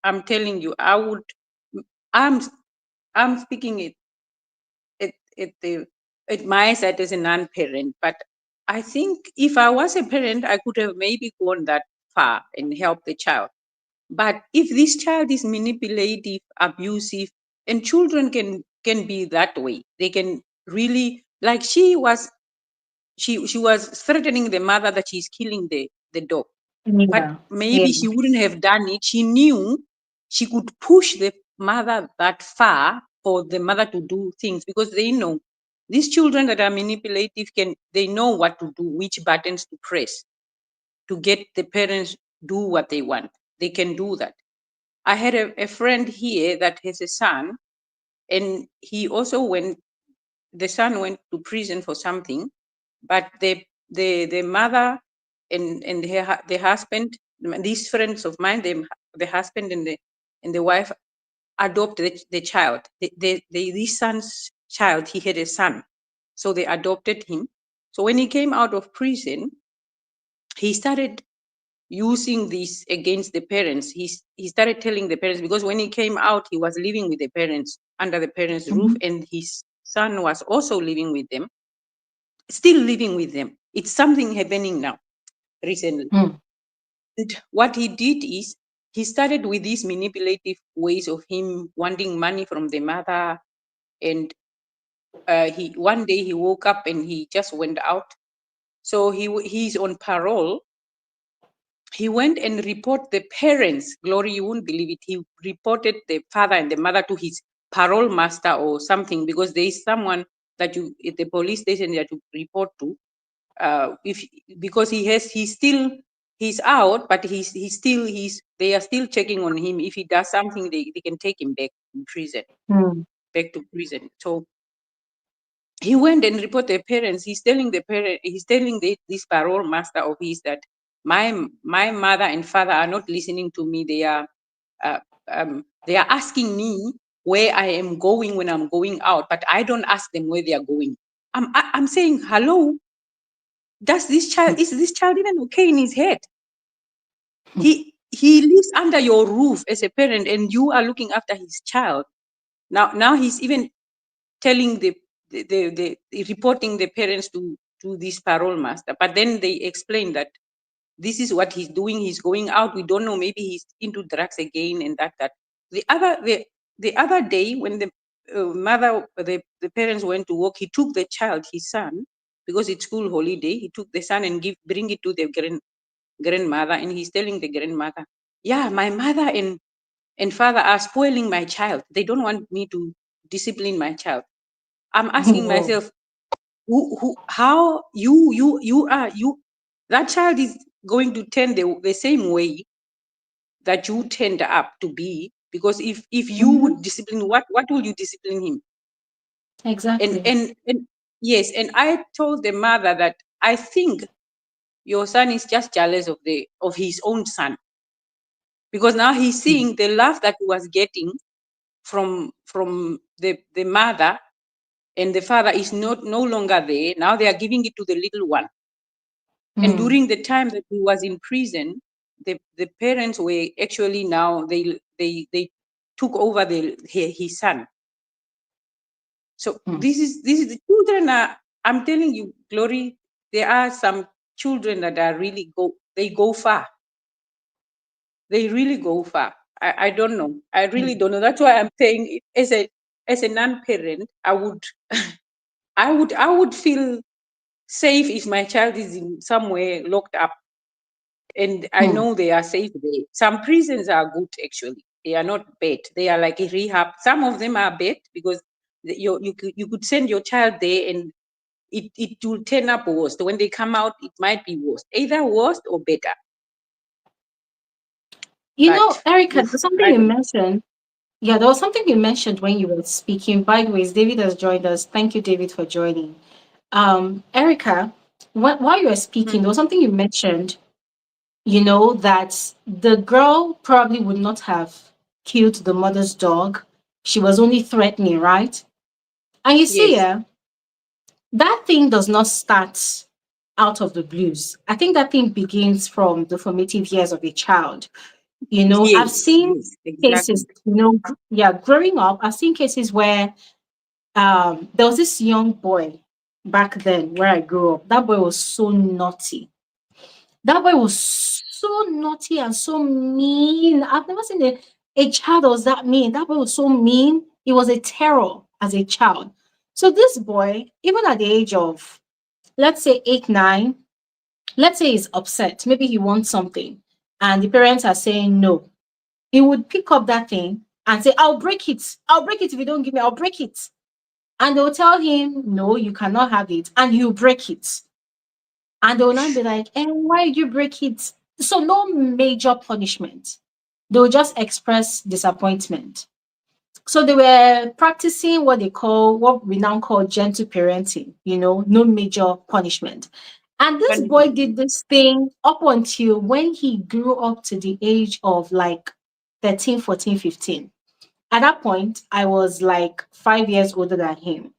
I'm telling you, I'm speaking at my side as a non-parent. But I think if I was a parent, I could have maybe gone that far and helped the child. But if this child is manipulative, abusive, and children can be that way, they can really, like she was threatening the mother that she's killing the dog. But Yeah. maybe she wouldn't have done it. She knew she could push the mother that far for the mother to do things, because they know these children that are manipulative they know what to do, which buttons to press to get the parents do what they want. They can do that. I had a friend here that has a son, and the son went to prison for something, but the mother and the husband, these friends of mine, the husband and the wife adopted the child. This son's child, he had a son, so they adopted him. So when he came out of prison, he started using this against the parents. He started telling the parents, because when he came out, he was living with the parents, under the parents' roof, and his son was also living with them, still living with them. It's something happening now recently. And what he did is he started with these manipulative ways of him wanting money from the mother. And one day he woke up and he just went out. So he's on parole. He went and reported the parents. Glory, you won't believe it. He reported the father and the mother to his parole master or something, because there is someone that you at the police station that you report to. Because he's out, but they are still checking on him. If he does something, they can take him back in prison, back to prison. So he went and reported the parents. He's telling this parole master of his that my mother and father are not listening to me. They are asking me where I am going when I'm going out, but I don't ask them where they are going. I'm saying, hello, is this child even okay in his head? He lives under your roof as a parent, and you are looking after his child. Now he's even telling the reporting the parents to this parole master. But then they explain that this is what he's doing. He's going out. We don't know. Maybe he's into drugs again and that. The other day when the the parents went to work, he took the child, his son, because it's school holiday. He took the son and bring it to the grandmother, and he's telling the grandmother, yeah, my mother and father are spoiling my child. They don't want me to discipline my child. I'm asking Whoa. myself, how that child is going to turn the same way that you turned up to be, because if you Mhm. would discipline, what will you discipline him? and Exactly. and and yes, and I told the mother that I think your son is just jealous of his own son, because now he's Mm. seeing the love that he was getting from the mother, and the father is no longer there. Now they are giving it to the little one. And Mm. during the time that he was in prison, the parents were actually, now they took over his son. So Mm. this is the children are, I'm telling you, Glory, there are some children that are really they go far. They really go far. I don't know. I really don't know. That's why I'm saying, as a non-parent, I would feel safe if my child is in somewhere locked up, and I Mm. know they are safe there. Some prisons are good, actually. They are not bad. They are like a rehab. Some of them are bad because you could send your child there, and it will turn up worse. When they come out, it might be worse, either worse or better. You know, But Erica, oof, there's something I you don't know. mentioned. Yeah, there was something you mentioned when you were speaking. By the way, David has joined us. Thank you, David, for joining. Erica, while you were speaking, Mhm. there was something you mentioned, that the girl probably would not have killed the mother's dog. She was only threatening, right? And you see, Yes, that thing does not start out of the blues. I think that thing begins from the formative years of a child. I've yes, seen yes, exactly. cases, yeah, growing up, I've seen cases where there was this young boy back then where I grew up. That boy was so naughty. That boy was so naughty and so mean. I've never seen a child that was that mean. That boy was so mean. He was a terror as a child. So this boy, even at the age of, let's say 8, 9, let's say he's upset. Maybe he wants something, and the parents are saying no. He would pick up that thing and say, I'll break it. I'll break it if you don't give me, I'll break it. And they'll tell him, no, you cannot have it. And he'll break it. And they'll not be like, why did you break it? So no major punishment. They'll just express disappointment. So they were practicing what we now call gentle parenting, no major punishment. And this boy Punishment. did this thing up until when he grew up to the age of like 13, 14, 15. At that point, I was like 5 years older than him.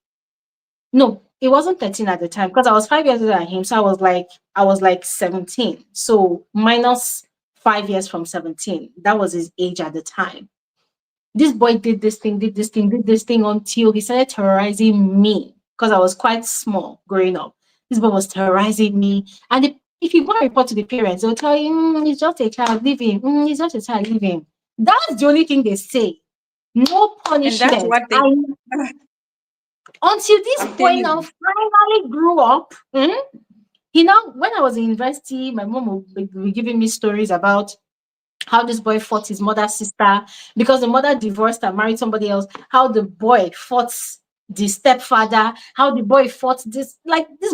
No, it wasn't 13 at the time because I was 5 years older than him. So I was like 17. So minus 5 years from 17. That was his age at the time. This boy did this thing, did this thing, did this thing until he started terrorizing me because I was quite small growing up. This boy was terrorizing me. And if you go and report to the parents, they'll tell you, he's just a child living. He's just a child living. That's the only thing they say. No And that's punishment. what they, Until this I'm boy telling now you. finally grew up. When I was in university, my mom would be giving me stories about how this boy fought his mother's sister because the mother divorced and married somebody else, how the boy fought the stepfather, how the boy fought this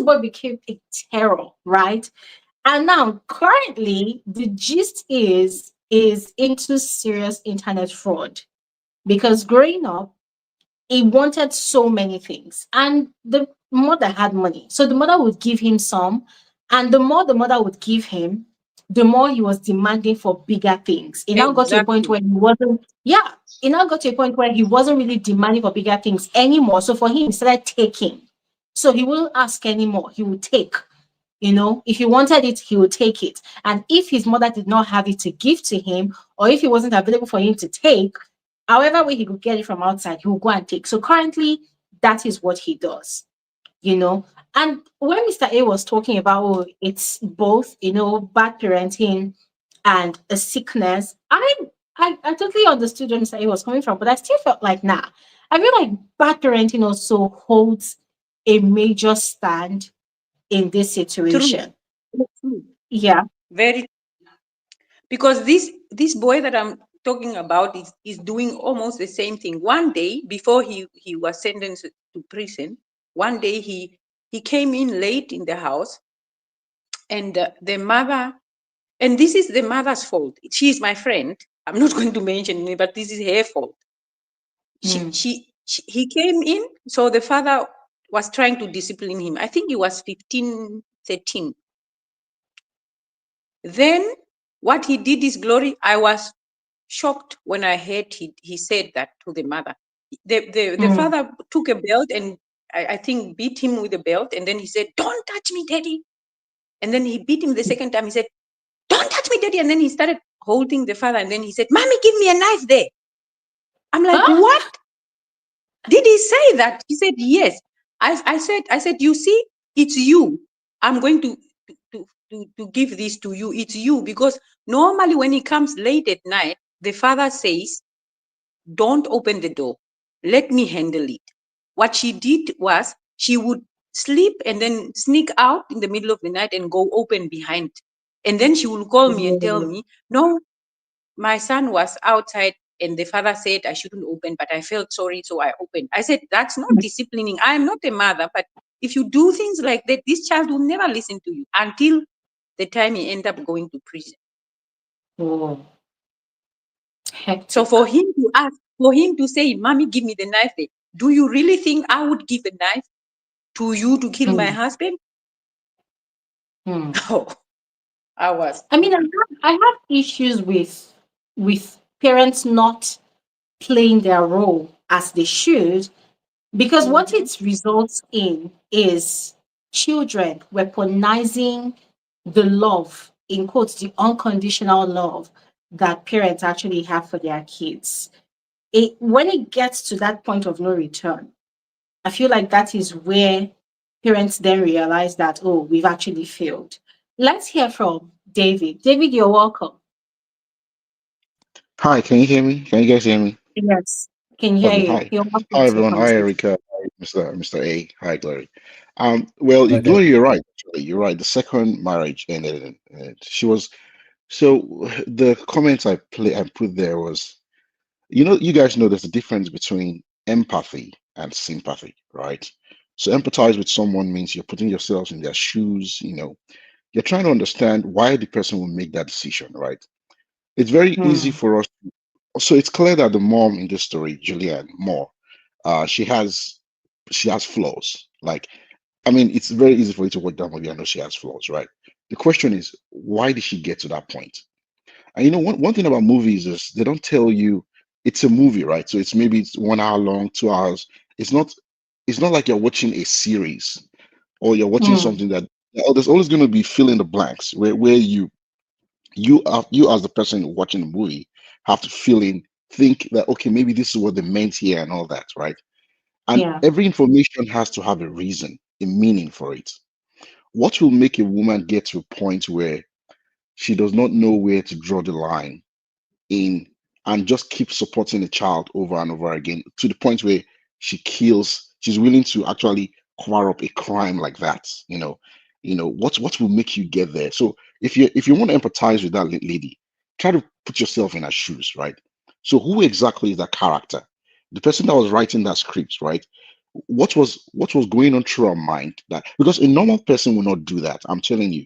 boy became a terror, right? And now currently the gist is into serious internet fraud because growing up he wanted so many things and the mother had money, so the mother would give him some, and the more the mother would give him, the more he was demanding for bigger things. It now got to a point Exactly. where he wasn't, yeah, it now got to a point where he wasn't really demanding for bigger things anymore. So for him, he started taking. So he wouldn't ask anymore, he would take. If he wanted it, he would take it. And if his mother did not have it to give to him, or if it wasn't available for him to take, however way he could get it from outside, he will go and take. So currently, that is what he does. you know. And when Mr. A was talking about, oh, it's both, bad parenting and a sickness, I totally understood where Mr. A was coming from, but I still felt like, nah, I feel like bad parenting also holds a major stand in this True. situation. True. Yeah. Very, because this boy that I'm talking about is doing almost the same thing. One day before he was sentenced to prison, one day he came in late in the house, and the mother, and this is the mother's fault. She is my friend. I'm not going to mention it, but this is her fault. Mm. He came in, so the father was trying to discipline him. I think he was 15, 13. Then what he did is glory. I was shocked when I heard he said that to the mother. The Mm. father took a belt and I think beat him with a belt, and then he said, "Don't touch me, daddy." And then he beat him the second time. He said, "Don't touch me, daddy." And then he started holding the father, and then he said, "Mommy, give me a knife there." I'm like, Huh? "What? Did he say that?" He said, "Yes." I said, "You see, it's you. I'm going to give this to you. It's you, because normally when he comes late at night, the father says, don't open the door. Let me handle it." What she did was she would sleep and then sneak out in the middle of the night and go open behind. And then she would call me and tell Oh. me, "No, my son was outside and the father said I shouldn't open, but I felt sorry, so I opened." I said, "That's not disciplining. I'm not a mother, but if you do things like that, this child will never listen to you until the time he end up going to prison." Oh, So hectic. for him to say, "Mommy, give me the knife there," do you really think I would give a knife to you to kill my Mm. husband? Mm. Oh, I was. I mean, I have issues with parents not playing their role as they should, because what Mhm. it results in is children weaponizing the love, in quotes, the unconditional love that parents actually have for their kids. When it gets to that point of no return, I feel like that is where parents then realize that, oh, we've actually failed. Let's hear from David. David, you're welcome. Hi, can you hear me? Can you guys hear me? Yes, can hear Okay, you. hi. You're welcome Hi to the everyone. Hi conversation. Erica. Hi Mr. A. Hi Glory. Well, Hi there. Glory, you're right. Actually. You're right. The second marriage ended she was so the comments I put there was, you guys know there's a difference between empathy and sympathy, right? So empathize with someone means you're putting yourself in their shoes, you're trying to understand why the person will make that decision, right? It's very easy Mm. for us. So it's clear that the mom in this story, Julianne Moore, she has flaws. Like, I mean, it's very easy for you to watch that movie and know she has flaws, right? The question is, why did she get to that point? And one thing about movies is they don't tell you it's a movie, right? So it's 1 hour long, 2 hours. It's not it's not like you're watching a series or you're watching Mm. something that there's always going to be fill in the blanks where you as the person watching the movie have to fill in, think that okay, maybe this is what they meant here and all that, right? And Yeah. every information has to have a reason, a meaning for it. What will make a woman get to a point where she does not know where to draw the line in and just keep supporting the child over and over again to the point where she's willing to actually cover up a crime like that, what will make you get there? So if you want to empathize with that lady, try to put yourself in her shoes, right? So who exactly is that character? The person that was writing that script, right? What was going on through her mind, that because a normal person will not do that, I'm telling you.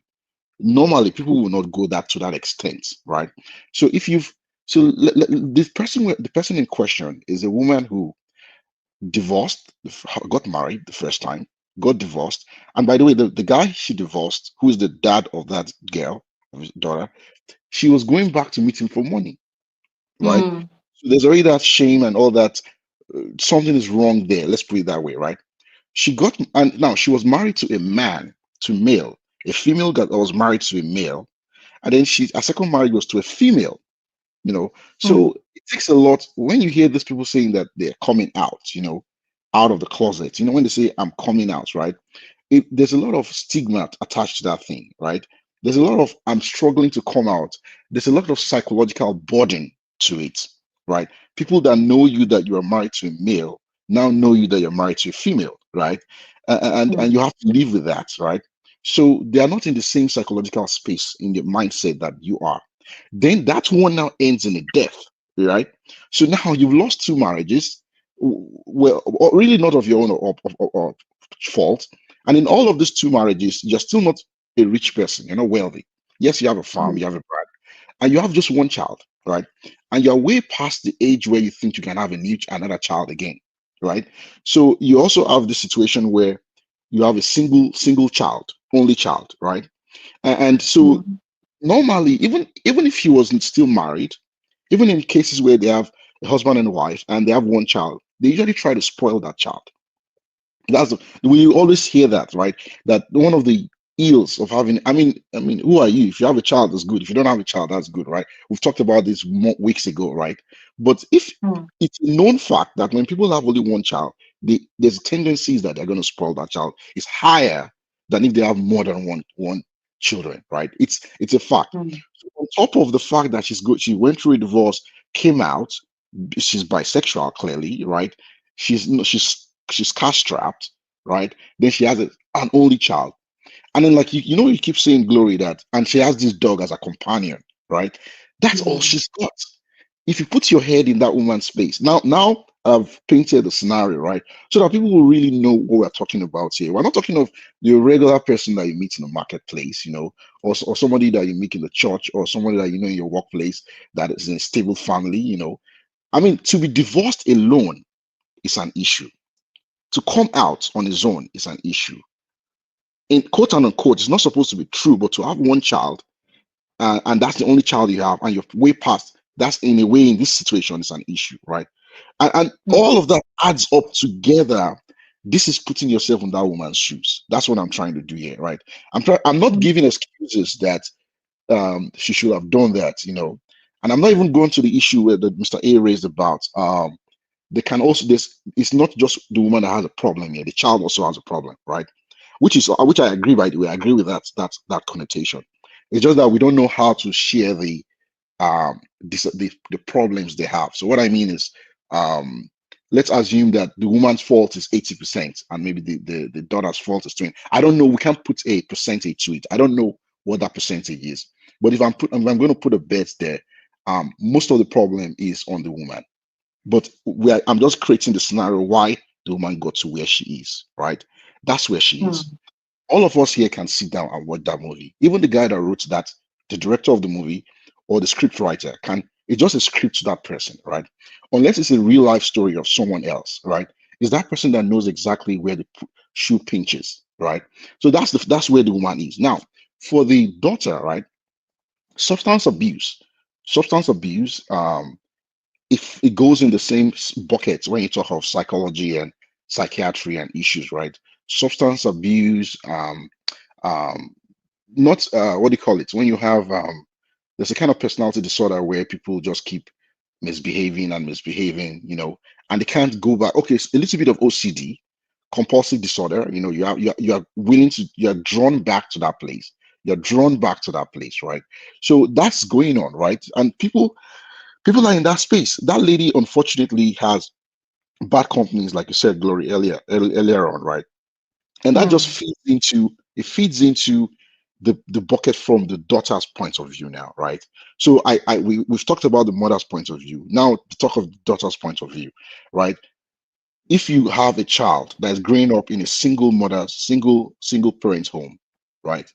Normally people will not go that to that extent, right? So if you've so the person in question is a woman who divorced, got married the first time, got divorced, and by the way, the guy she divorced, who is the dad of that girl, of his daughter, she was going back to meet him for money, right? Mm. So there's already that shame and all that. Something is wrong there, let's put it that way, right? And now she was married to a man, to male, a female that was married to a male, and then her second marriage was to a female, Mm. so it takes a lot when you hear these people saying that they're coming out, out of the closet. When they say I'm coming out, right? There's a lot of stigma attached to that thing, right? There's a lot of I'm struggling to come out. There's a lot of psychological burden to it, right? People that know you that you are married to a male now know you that you're married to a female, right? And Mm, you have to live with that, right? So they are not in the same psychological space in the mindset that you are. Then that one now ends in a death, right? So now you've lost two marriages, well, really not of your own or fault. And in all of these two marriages, you're still not a rich person. You're not wealthy. Yes, you have a farm, mm, you have a bride, and you have just one child, right? And you're way past the age where you think you can have another child again, right? So you also have the situation where you have a single child, only child, right? And so mm, normally, even if he wasn't still married, even in cases where they have a husband and wife and they have one child, they usually try to spoil that child. We always hear that, right? That one of the ills of having, I mean, who are you? If you have a child, that's good. If you don't have a child, that's good, right? We've talked about this weeks ago, right? But if mm, it's a known fact that when people have only one child, there's tendencies that they're going to spoil that child is higher than if they have more than one children, right? It's a fact. mm, So on top of the fact that she's good, she went through a divorce, came out, she's bisexual, clearly, right? She's no, she's castrapped, right? Then she has an only child, and then like you keep saying Glory that, and she has this dog as a companion, right? That's all mm, she's got. If you put your head in that woman's space, now I've painted the scenario, right? So that people will really know what we're talking about here. We're not talking of the regular person that you meet in the marketplace, or somebody that you meet in the church, or somebody that you know in your workplace that is in a stable family. I mean, to be divorced alone is an issue. To come out on his own is an issue. In quote and unquote, it's not supposed to be true, but to have one child, and that's the only child you have, and you're way past, that's in a way in this situation is an issue, right? And mm, all of that adds up together. This is putting yourself in that woman's shoes. That's what I'm trying to do here, right? I'm not mm, giving excuses that she should have done that. And I'm not even going to the issue where Mr. A raised about they can also this it's not just the woman that has a problem here, the child also has a problem, right? Which I agree. By the way, I agree with that connotation. It's just that we don't know how to share the problems they have. So what I mean is, um let's assume that the woman's fault is 80% and maybe the daughter's fault is 20. I don't know, we can't put a percentage to it. I don't know what that percentage is. But if I'm going to put a bet there, most of the problem is on the woman. But I'm just creating the scenario why the woman got to where she is, right? That's where she is. mm, All of us here can sit down and watch that movie. Even the guy that wrote that, the director of the movie or the script writer it's just a script to that person, right? Unless it's a real life story of someone else, right? Is that person that knows exactly where the shoe pinches, right? So that's where the woman is. Now, for the daughter, right? Substance abuse. Substance abuse, if it goes in the same bucket when you talk of psychology and psychiatry and issues, right? Substance abuse, um, not what do you call it? When you have there's a kind of personality disorder where people just keep misbehaving and misbehaving, and they can't go back. Okay, it's a little bit of OCD, compulsive disorder. You are willing to, you are drawn back to that place. You're drawn back to that place, right? So that's going on, right? And people are in that space. That lady, unfortunately, has bad companies, like you said, Glory, earlier on, right? And that just mm, feeds into the bucket from the daughter's point of view now, right? So we've talked about the mother's point of view. Now to talk of the daughter's point of view, right? If you have a child that's growing up in a single mother, single parent home, right?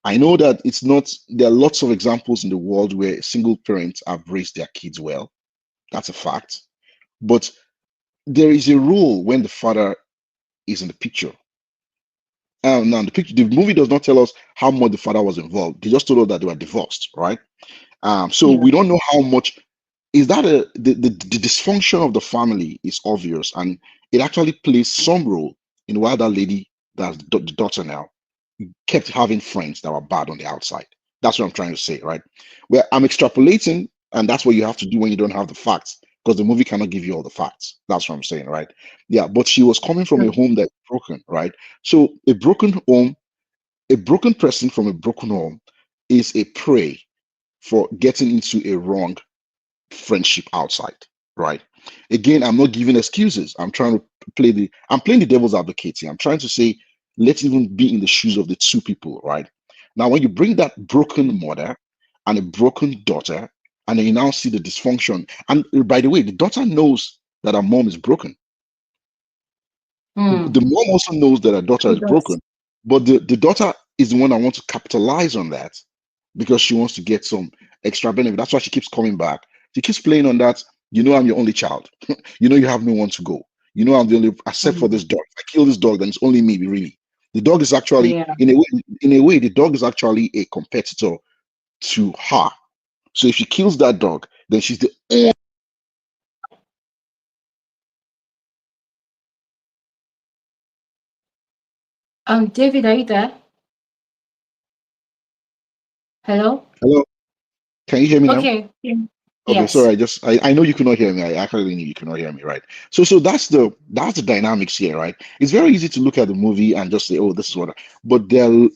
I know that it's not, there are lots of examples in the world where single parents have raised their kids well. That's a fact. But there is a rule when the father is in the picture. Now, the movie does not tell us how much the father was involved. They just told us that they were divorced, right? So yeah, we don't know how much. Is that the dysfunction of the family is obvious, and it actually plays some role in why that lady, that's the daughter now, kept having friends that were bad on the outside. That's what I'm trying to say, right? Well, I'm extrapolating, and that's what you have to do when you don't have the facts because the movie cannot give you all the facts. That's what I'm saying, right? Yeah, but she was coming from a Mm. home that's broken, right? So a broken home, a broken person from a broken home is a prey for getting into a wrong friendship outside, right? Again, I'm not giving excuses. I'm playing the devil's advocate here. I'm trying to say, let's even be in the shoes of the two people, right? Now, when you bring that broken mother and a broken daughter, and then you now see the dysfunction, and by the way, the daughter knows that her mom is broken. Mm. The mom also knows that her daughter It is does. broken, but the daughter is the one that wants to capitalize on that because she wants to get some extra benefit. That's why she keeps coming back. She keeps playing on that. You know, I'm your only child. You know, you have no one to go. You know, I'm the only, except for Mm. this dog. If I kill this dog, then it's only me, really. The dog is actually, Yeah. in a way, the dog is actually a competitor to her. So if she kills that dog, then she's the only. David, are you there? Hello? Hello, can you hear me now? Okay. Yeah. Okay, Yes. sorry. I know you cannot hear me. I actually knew you cannot hear me, right? So that's the dynamics here, right? It's very easy to look at the movie and just say, oh, this is what. But there are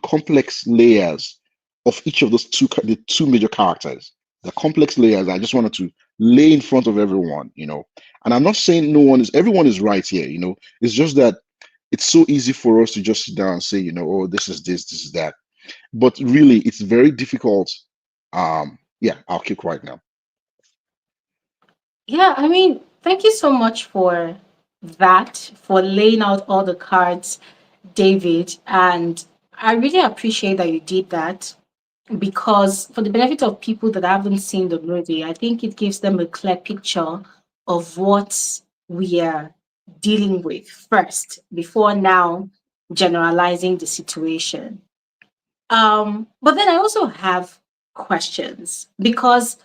complex layers of each of those the two major characters. The complex layers. I just wanted to lay in front of everyone, you know. And I'm not saying everyone is right here, you know. It's just that it's so easy for us to just sit down and say, you know, oh, this is this is that. But really, it's very difficult. Yeah, I'll keep quiet now. Yeah, I mean, thank you so much for that, for laying out all the cards, David. And I really appreciate that you did that because, for the benefit of people that haven't seen the movie, I think it gives them a clear picture of what we are dealing with first, before now generalizing the situation. But then I also have questions because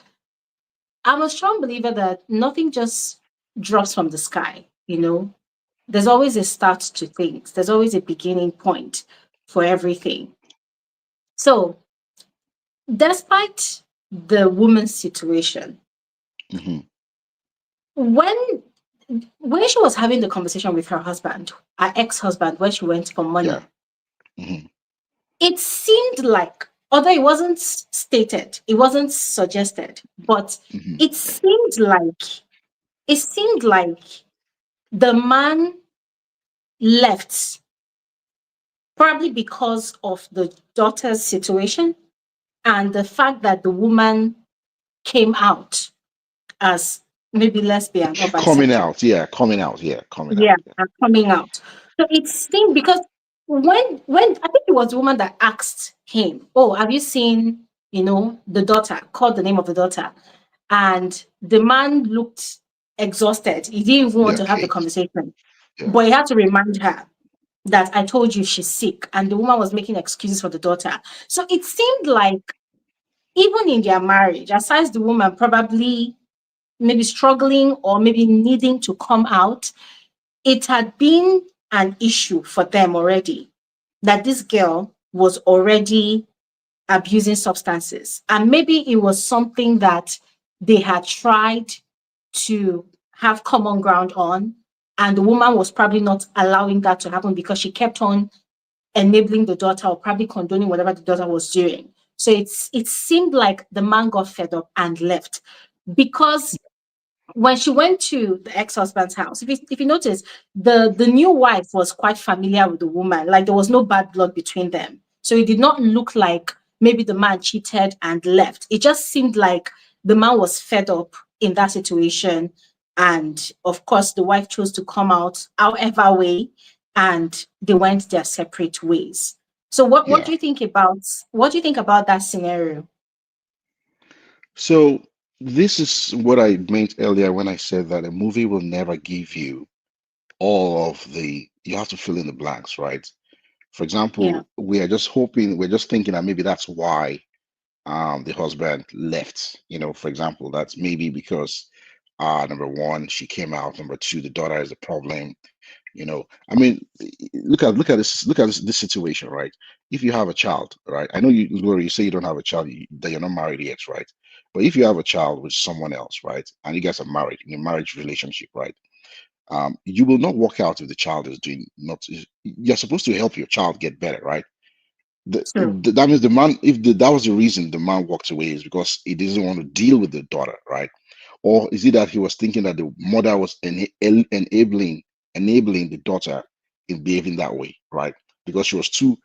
I'm a strong believer that nothing just drops from the sky, you know. There's always a start to things. There's always a beginning point for everything. So, despite the woman's situation, Hmm. when when she was having the conversation with her husband, her ex-husband, when she went for Yeah. money, Hmm. it seemed like, although it wasn't stated, it wasn't suggested, but Hmm. it seemed like it seemed like the man left probably because of the daughter's situation and the fact that the woman came out as maybe lesbian or Coming bisexual. out, yeah, coming out, yeah, coming Yeah, out, yeah, are coming out. So it seemed because when I think it was the woman that asked him, "Oh, have you seen, the daughter?" Called the name of the daughter, and the man looked exhausted. He didn't even want yeah, to have the Kate, conversation, yeah, but he had to remind her that I told you she's sick, and the woman was making excuses for the daughter. So it seemed like even in their marriage, aside the woman probably maybe struggling or maybe needing to come out, it had been an issue for them already that this girl was already abusing substances. And maybe it was something that they had tried to have common ground on. And the woman was probably not allowing that to happen because she kept on enabling the daughter or probably condoning whatever the daughter was doing. So it seemed like the man got fed up and left because when she went to the ex-husband's house, if you notice, the new wife was quite familiar with the woman. Like there was no bad blood between them. So it did not look like maybe the man cheated and left. It just seemed like the man was fed up in that situation. And of course, the wife chose to come out however way, and they went their separate ways. So what yeah. do you think about that scenario? So this is what I meant earlier when I said that a movie will never give you all of you have to fill in the blanks, right? For Yeah. example, we're just thinking that maybe that's why the husband left. You know, for example, that's maybe because number one, she came out, number two, the daughter is a problem, You know, I mean, look at this situation, right? If you have a child, right? I know you, Gloria, you say you don't have a child, that you're not married yet, right? But if you have a child with someone else, right, and you guys are married in a marriage relationship, right? You will not walk out if the child is doing not. You're supposed to help your child get better, right? True. That means the man, if that was the reason the man walked away, is because he doesn't want to deal with the daughter, right? Or is it that he was thinking that the mother was enabling the daughter in behaving that way, right? Because she was too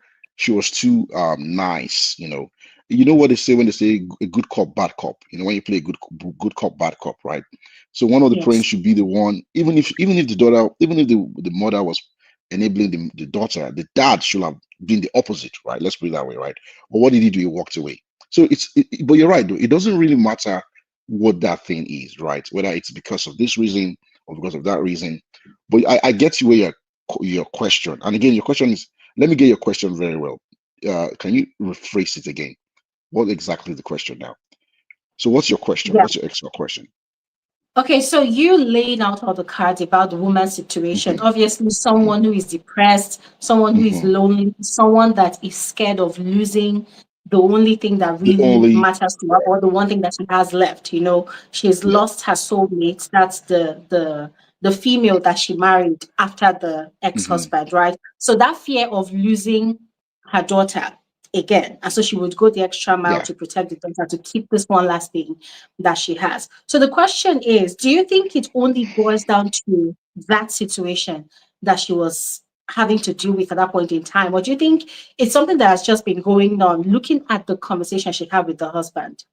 nice, you know. You know what they say when they say a good cop, bad cop. You know, when you play a good cop, bad cop, right? So one of the parents Yes. should be the one, even if the daughter, even if the mother was enabling the daughter, the dad should have been the opposite, right? Let's put it that way, right? But what did he do? He walked away. So but you're right, though. It doesn't really matter what that thing is, right? Whether it's because of this reason or because of that reason. But I get you where your question, and again, your question is. Let me get your question very well. Can you rephrase it again? What exactly is the question now? So, what's your question? Yeah. What's your extra question? Okay, so you laid out all the cards about the woman's situation. Hmm. Obviously, Hmm. someone who is depressed, someone who is Hmm. lonely, someone that is scared of losing the only thing that The really only, matters to her, or the one thing that she has left. You know, she's yeah, lost her soulmate. That's the female that she married after the hmm, ex-husband, right? So that fear of losing her daughter again, and so she would go the extra mile yeah. to protect the daughter, to keep this one last thing that she has. So the question is, do you think it only boils down to that situation that she was having to deal with at that point in time? Or do you think it's something that has just been going on, looking at the conversation she had with the husband?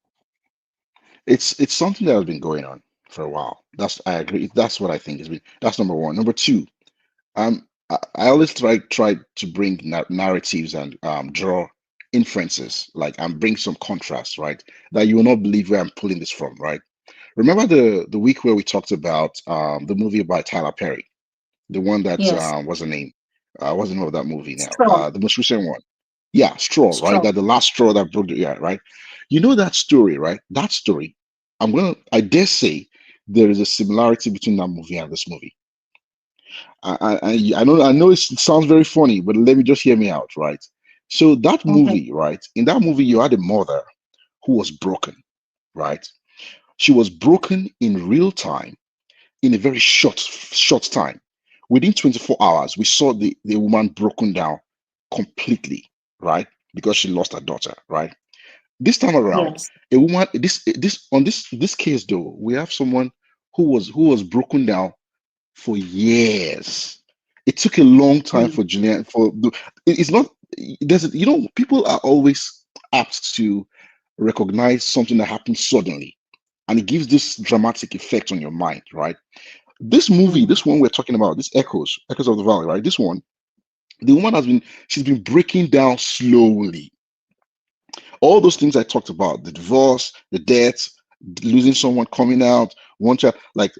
It's something that has been going on for a while. I agree. That's what I think is. That's number one. Number two, I always try to bring narratives and draw inferences, like, and bring some contrast, right? That you will not believe where I'm pulling this from, right? Remember the week where we talked about the movie by Tyler Perry, the one that Yes. what's the name? What's the name of that movie now? Strong. The most recent one. Yeah, Straw, right? Strong. That the last straw that broke the, yeah, right? You know that story, right? That story. I dare say there is a similarity between that movie and this movie. I know it sounds very funny, but let me just hear me out, right? So that Okay. movie, right? In that movie, you had a mother who was broken, right? She was broken in real time, in a very short time. Within 24 hours, we saw the woman broken down completely, right? Because she lost her daughter, right? This time around, Yes. a woman, this case though, we have someone who was broken down for years. It took a long time Mm. for Julian it's not people are always apt to recognize something that happens suddenly, and it gives this dramatic effect on your mind, right? This movie, Mm. this one we're talking about, this Echoes of the Valley, right? This one, the woman she's been breaking down slowly. All those things I talked about, the divorce, the death, losing someone, coming out, one child, like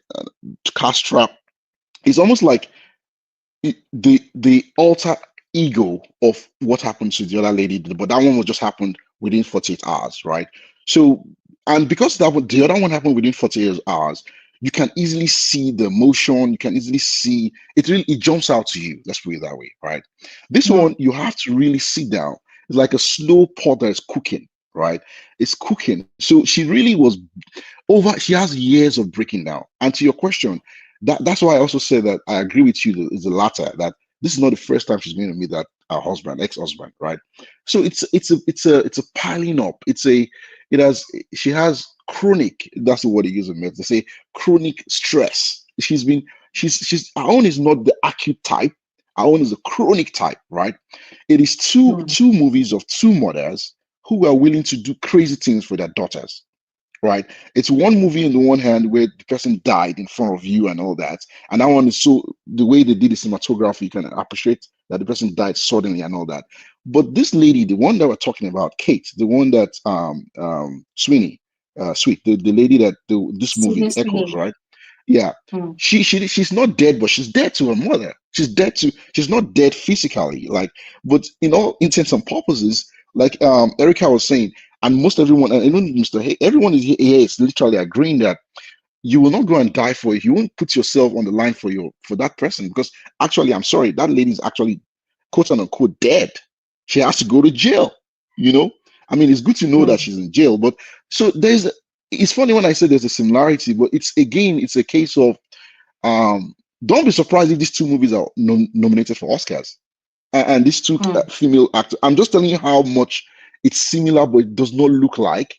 cash trap. It's almost like the alter ego of what happened to the other lady, but that one will just happen within 48 hours, right? So, and because the other one happened within 48 hours, you can easily see the emotion. You can easily see it. Really, it jumps out to you. Let's put it that way, right? This one, Mm. you have to really sit down. It's like a slow pot that is cooking, right? It's cooking. So she really was she has years of breaking down. And to your question, that's why I also say that I agree with you, is the latter, that this is not the first time she's going to meet that her husband, ex-husband, right? So it's a piling up. It has she has chronic, that's the word they use in medicine. They say chronic stress. She's Her own is not the acute type, our own is the chronic type, right? It is Mm. two movies of two mothers who are willing to do crazy things for their daughters, right? It's one movie on the one hand where the person died in front of you and all that, and that one is so the way they did the cinematography, you can appreciate that the person died suddenly and all that. But this lady, the one that we're talking about, Kate, the one that Sweeney, the lady that this movie, Stephen The Echoes, Sweeney. right? Yeah, Mm. she's not dead, but she's dead to her mother. She's not dead physically, like, but in all intents and purposes, like Erica was saying, and most everyone, and even Mr. Hay, everyone is here is literally agreeing that you will not go and die for it. You won't put yourself on the line for that person, because actually, I'm sorry, that lady is actually quote unquote dead. She has to go to jail. You know, I mean, it's good to know that Mm, she's in jail, but so it's funny when I say there's a similarity, but it's a case of um. Don't be surprised if these two movies are nominated for Oscars, and these two mm, female actors. I'm just telling you how much it's similar, but it does not look like.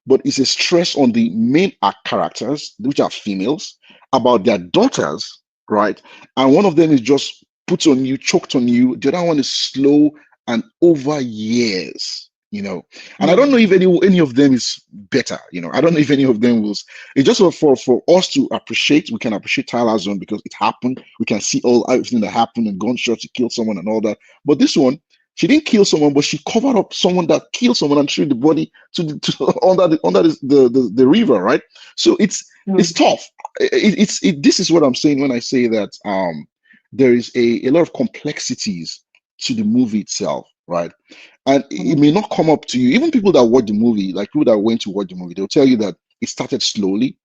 But it's a stress on the main characters, which are females, about their daughters, right? And one of them is just put on you, choked on you. The other one is slow and over years. And I don't know mm, if any of them is better. I don't know if any of them will. It's just for us to appreciate. We can appreciate Tyler's Zone because it happened. We can see everything that happened and gunshots to kill someone and all that. But this one, she didn't kill someone, but she covered up someone that killed someone and threw the body under the river, right? So it's mm, tough. This is what I'm saying when I say that there is a lot of complexities to the movie itself, right? And it mm, may not come up to you. Even people that watch the movie, like people that went to watch the movie, they'll tell you that it started slowly.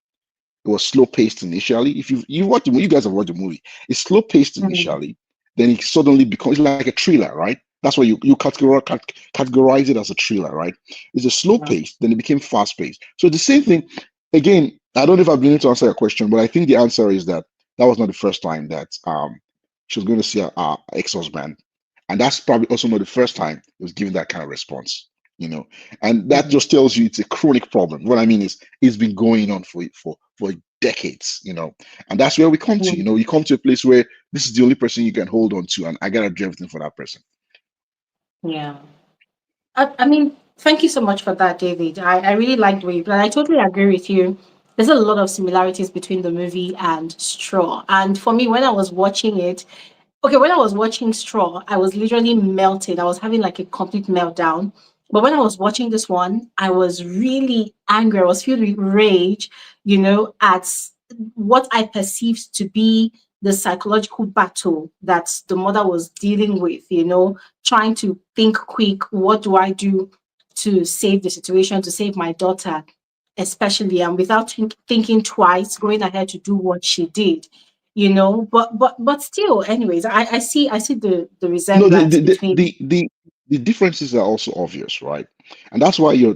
It was slow paced initially. If you watch the movie, you guys have watched the movie. It's slow paced mm, initially, then it suddenly becomes like a thriller, right? That's why you categorize it as a thriller, right? It's a slow yeah, pace, then it became fast paced. So the same thing. Again, I don't know if I've been able to answer your question, but I think the answer is that that was not the first time that she was going to see her ex-husband, and that's probably also not the first time it was given that kind of response. And that mm, just tells you it's a chronic problem. What I mean is it's been going on for decades. And that's where we come to. mm, You come to a place where this is the only person you can hold on to, and I gotta do everything for that person. yeah. I mean, thank you so much for that, David. I really liked the way you played. I totally agree with you. There's a lot of similarities between the movie and Straw. And for me, when I was watching it, okay, when I was watching Straw, I was literally melted. I was having like a complete meltdown. But when I was watching this one, I was really angry. I was filled with rage, at what I perceived to be the psychological battle that the mother was dealing with, trying to think quick, what do I do to save the situation, to save my daughter, especially, and without thinking twice, going ahead to do what she did, but still, anyways, I see the No, resemblance between. the differences are also obvious, right? And that's why your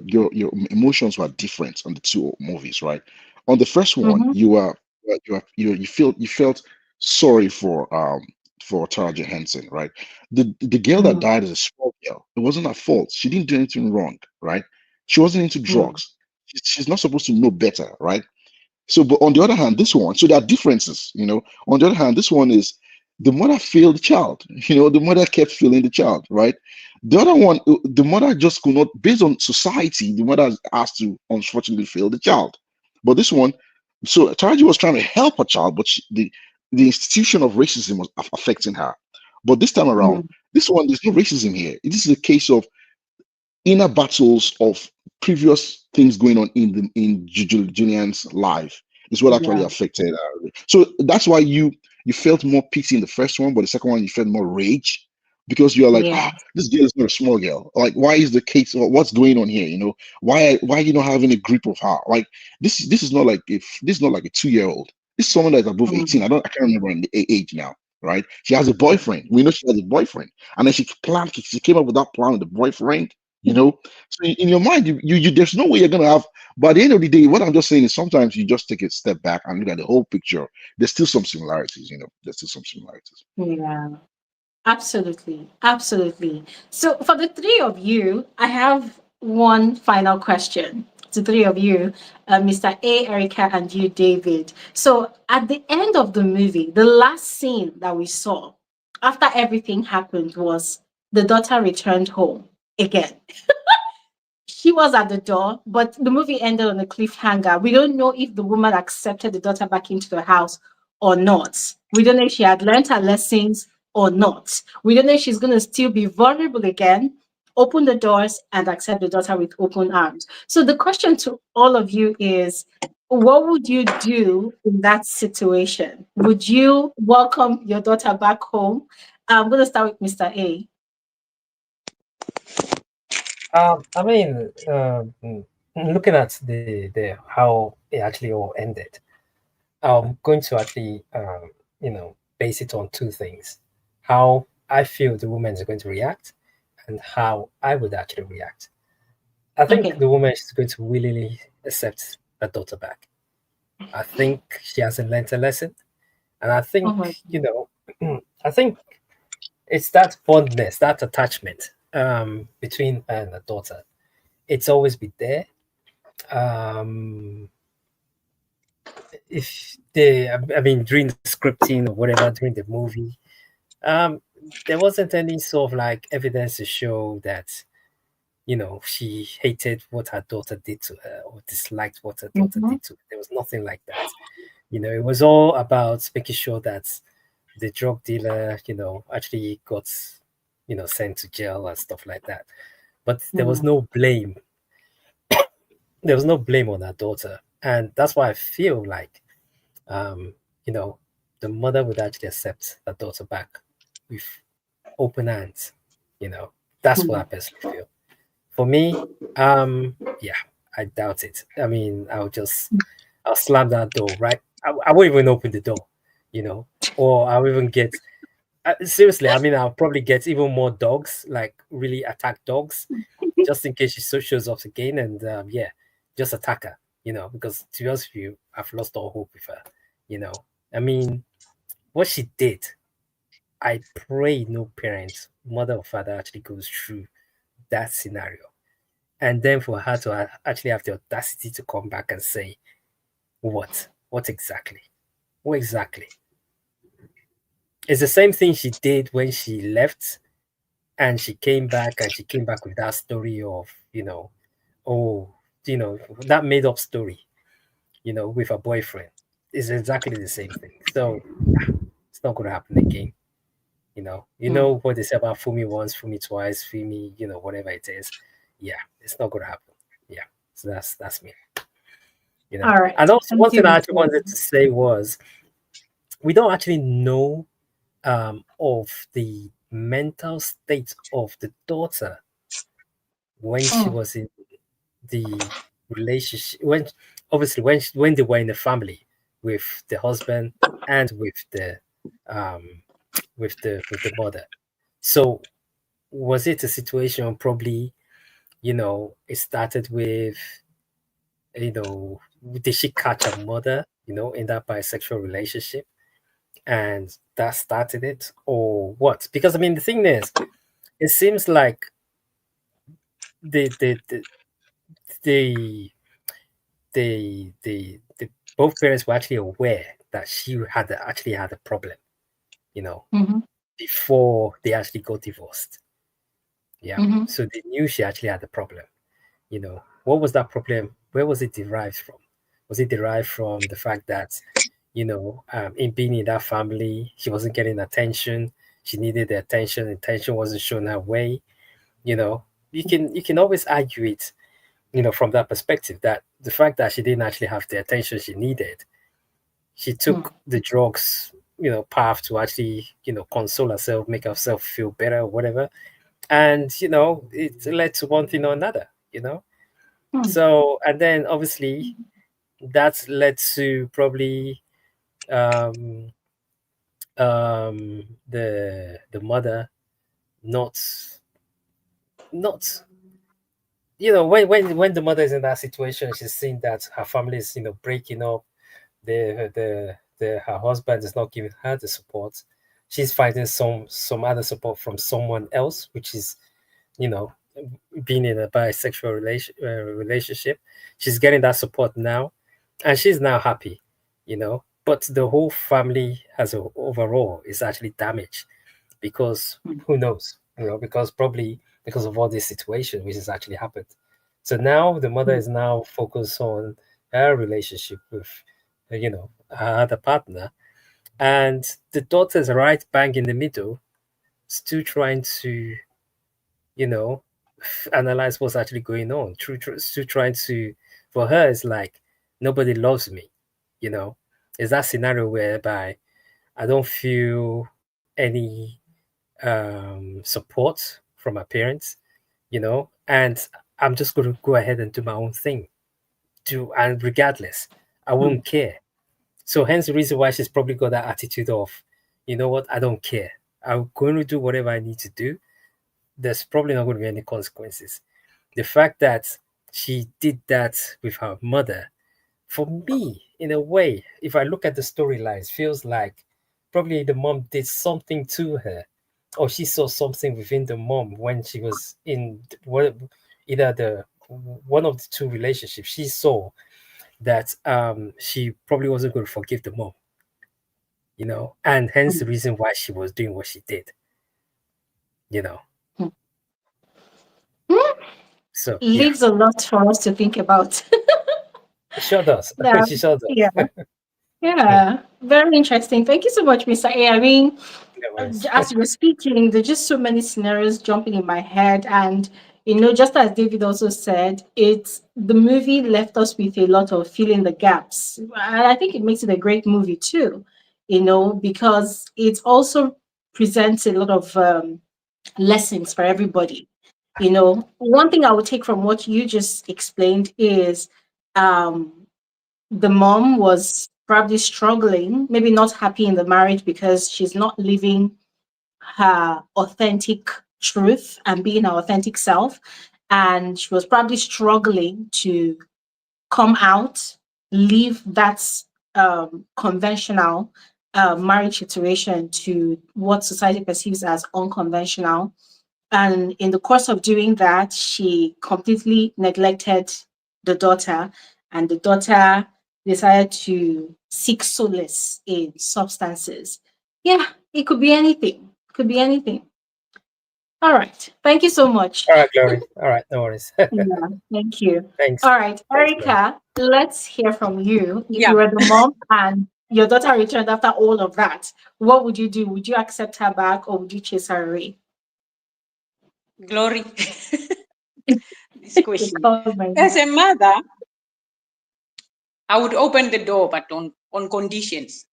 emotions were different on the two movies, right? On the first one, Mhm, you felt sorry for Taraji Henson, right? The girl that mm, died is a small girl. It wasn't her fault. She didn't do anything wrong, right? She wasn't into mm, drugs. She's not supposed to know better, right? So, but on the other hand, this one, so there are differences. On the other hand, this one is the mother failed the child. The mother kept failing the child, right? The other one, the mother just could not, based on society, the mother has to unfortunately fail the child. But this one, so Taraji was trying to help her child, but the institution of racism was affecting her. But this time around, mm, this one, there's no racism here. This is a case of inner battles of previous things going on in Julian's life is what actually yeah, affected her. So that's why you felt more pity in the first one, but the second one you felt more rage because you're like, yeah, this girl is not a small girl. Like, why is the case? What's going on here? Why are you not having a grip of her? Like, this is not like if this is not like a 2 year old. This is someone that's above 18. mm, I can't remember the age now. Right? She has a boyfriend. We know she has a boyfriend, and then she came up with that plan with the boyfriend, so in your mind, there's no way you're gonna have. But at the end of the day, what I'm just saying is sometimes you just take a step back and look at the whole picture. There's still some similarities. There's still some similarities. yeah. Absolutely, absolutely. So for the three of you, I have one final question. The three of you, Mr. A, Erica, and you, David. So at the end of the movie, the last scene that we saw after everything happened was the daughter returned home again. She was at the door, but the movie ended on a cliffhanger. We don't know if the woman accepted the daughter back into the house or not. We don't know if she had learned her lessons or not. We don't know if she's going to still be vulnerable again, open the doors, and accept the daughter with open arms. So the question to all of you is, what would you do in that situation? Would you welcome your daughter back home? I'm going to start with Mr. A. I mean, looking at the how it actually all ended, I'm going to actually, base it on two things: how I feel the woman is going to react, and how I would actually react. I think Okay. the woman is going to willingly accept her daughter back. I think she hasn't learned a lesson, and I Oh think, my. I think it's that fondness, that attachment between her and her daughter. It's always been there. Um, if I mean, during the scripting or whatever, during the movie, um, there wasn't any sort of like evidence to show that she hated what her daughter did to her or disliked what her daughter Mm-hmm. did to her. There was nothing like that. It was all about making sure that the drug dealer, actually got, sent to jail and stuff like that. But there was Mm. no blame. There was no blame on her daughter, and that's why I feel like, um, you know, the mother would actually accept her daughter back with open hands. You know, that's what I Mm. personally feel. For me, yeah, I doubt it. I mean, I'll slam that door, right? I won't even open the door, you know, or I'll even get seriously. I mean, I'll probably get even more dogs, like really attack dogs, just in case she shows up again, and yeah, just attack her, because to be honest with you, I've lost all hope with her, you know. I mean, what she did, I pray no parent, mother or father actually goes through that scenario. And then for her to actually have the audacity to come back and say, what? What exactly? What exactly? It's the same thing she did when she left and she came back, and she came back with that story of, oh, that made up story, with her boyfriend. It's exactly the same thing. So it's not going to happen again. You Mm. know what they say about fool me once, fool me twice, fool me, whatever it is. Yeah, it's not going to happen. Yeah, so that's me. All right. And also, Thank one you, thing I Miss actually wanted Wilson. to say was we don't actually know of the mental state of the daughter when she Mm. was in the relationship. When obviously when they were in the family with the husband and um, with the mother. So was it a situation probably it started with you know did she catch her mother in that bisexual relationship, and that started it, or what? Because I mean, the thing is, it seems like the the the both parents were actually aware that she actually had a problem, you know, Mm-hmm. before they actually got divorced. Yeah, Mm-hmm. so they knew she actually had a problem. What was that problem? Where was it derived from? Was it derived from the fact that in being in that family, she wasn't getting attention? She needed the attention. Attention wasn't shown her way. You know, you can always argue it. From that perspective, that the fact that she didn't actually have the attention she needed, she Mm. took the drugs, path to actually, console herself, make herself feel better, or whatever. And it led to one thing or another. Mm. So, and then obviously that led to probably um, the mother not not when the mother is in that situation, she's seeing that her family is breaking up. Her husband is not giving her the support. She's finding some other support from someone else, which is you know being in a bisexual relationship. She's getting that support now, and she's now happy. But the whole family as a overall is actually damaged because Mm. who knows? Because probably because of all this situation which has actually happened. So now the mother Mm. is now focused on her relationship with her other partner, and the daughter is right bang in the middle, still trying to you know analyze what's actually going on. Still trying to, for her, it's like nobody loves me. You know, is that scenario whereby I don't feel any support from my parents, and I'm just going to go ahead and do my own thing. And regardless, I Mm. won't care. So hence the reason why she's probably got that attitude of, you know what, I don't care. I'm going to do whatever I need to do. There's probably not going to be any consequences. The fact that she did that with her mother, for me, in a way, if I look at the storylines, feels like probably the mom did something to her, or she saw something within the mom when she was in either the one of the two relationships. She saw that she probably wasn't going to forgive the mom, you know, and hence the reason why she was doing what she did, you know. Hmm. So yeah, Leaves a lot for us to think about. it sure does. Yeah, She sure yeah, does. yeah. Very interesting. Thank you so much, Mr. A. I mean, No worries. as you were speaking, there's just so many scenarios jumping in my head. And, just as David also said, the movie left us with a lot of filling the gaps. And I think it makes it a great movie too, because it also presents a lot of lessons for everybody. One thing I would take from what you just explained is um, the mom was probably struggling, maybe not happy in the marriage because she's not living her authentic truth and being her authentic self. And she was probably struggling to come out, leave that conventional marriage situation to what society perceives as unconventional. And in the course of doing that, she completely neglected the daughter, and the daughter decided to seek solace in substances. Yeah, it could be anything. Could be anything. All right. Thank you so much. All right, Glory. All right, no worries. Yeah, thank you. Thanks. All right, Thanks, Glory. Erica, let's hear from you. If Yeah, you were the mom and your daughter returned after all of that, what would you do? Would you accept her back or would you chase her away? Glory. This It question. calls my As name. a mother, I would open the door, but on conditions.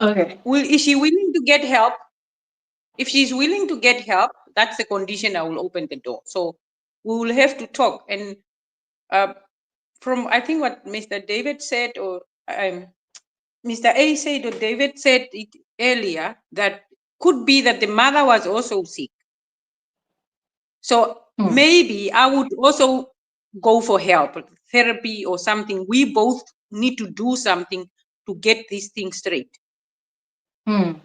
Okay. Is she willing to get help? If she's willing to get help, that's the condition I will open the door. So we will have to talk. And uh, from I think what Mr. David said, or Mr. A said, or David said it earlier, that could be that the mother was also sick. So Hmm. maybe I would also go for help, therapy or something. We both need to do something to get this thing straight. Hmm.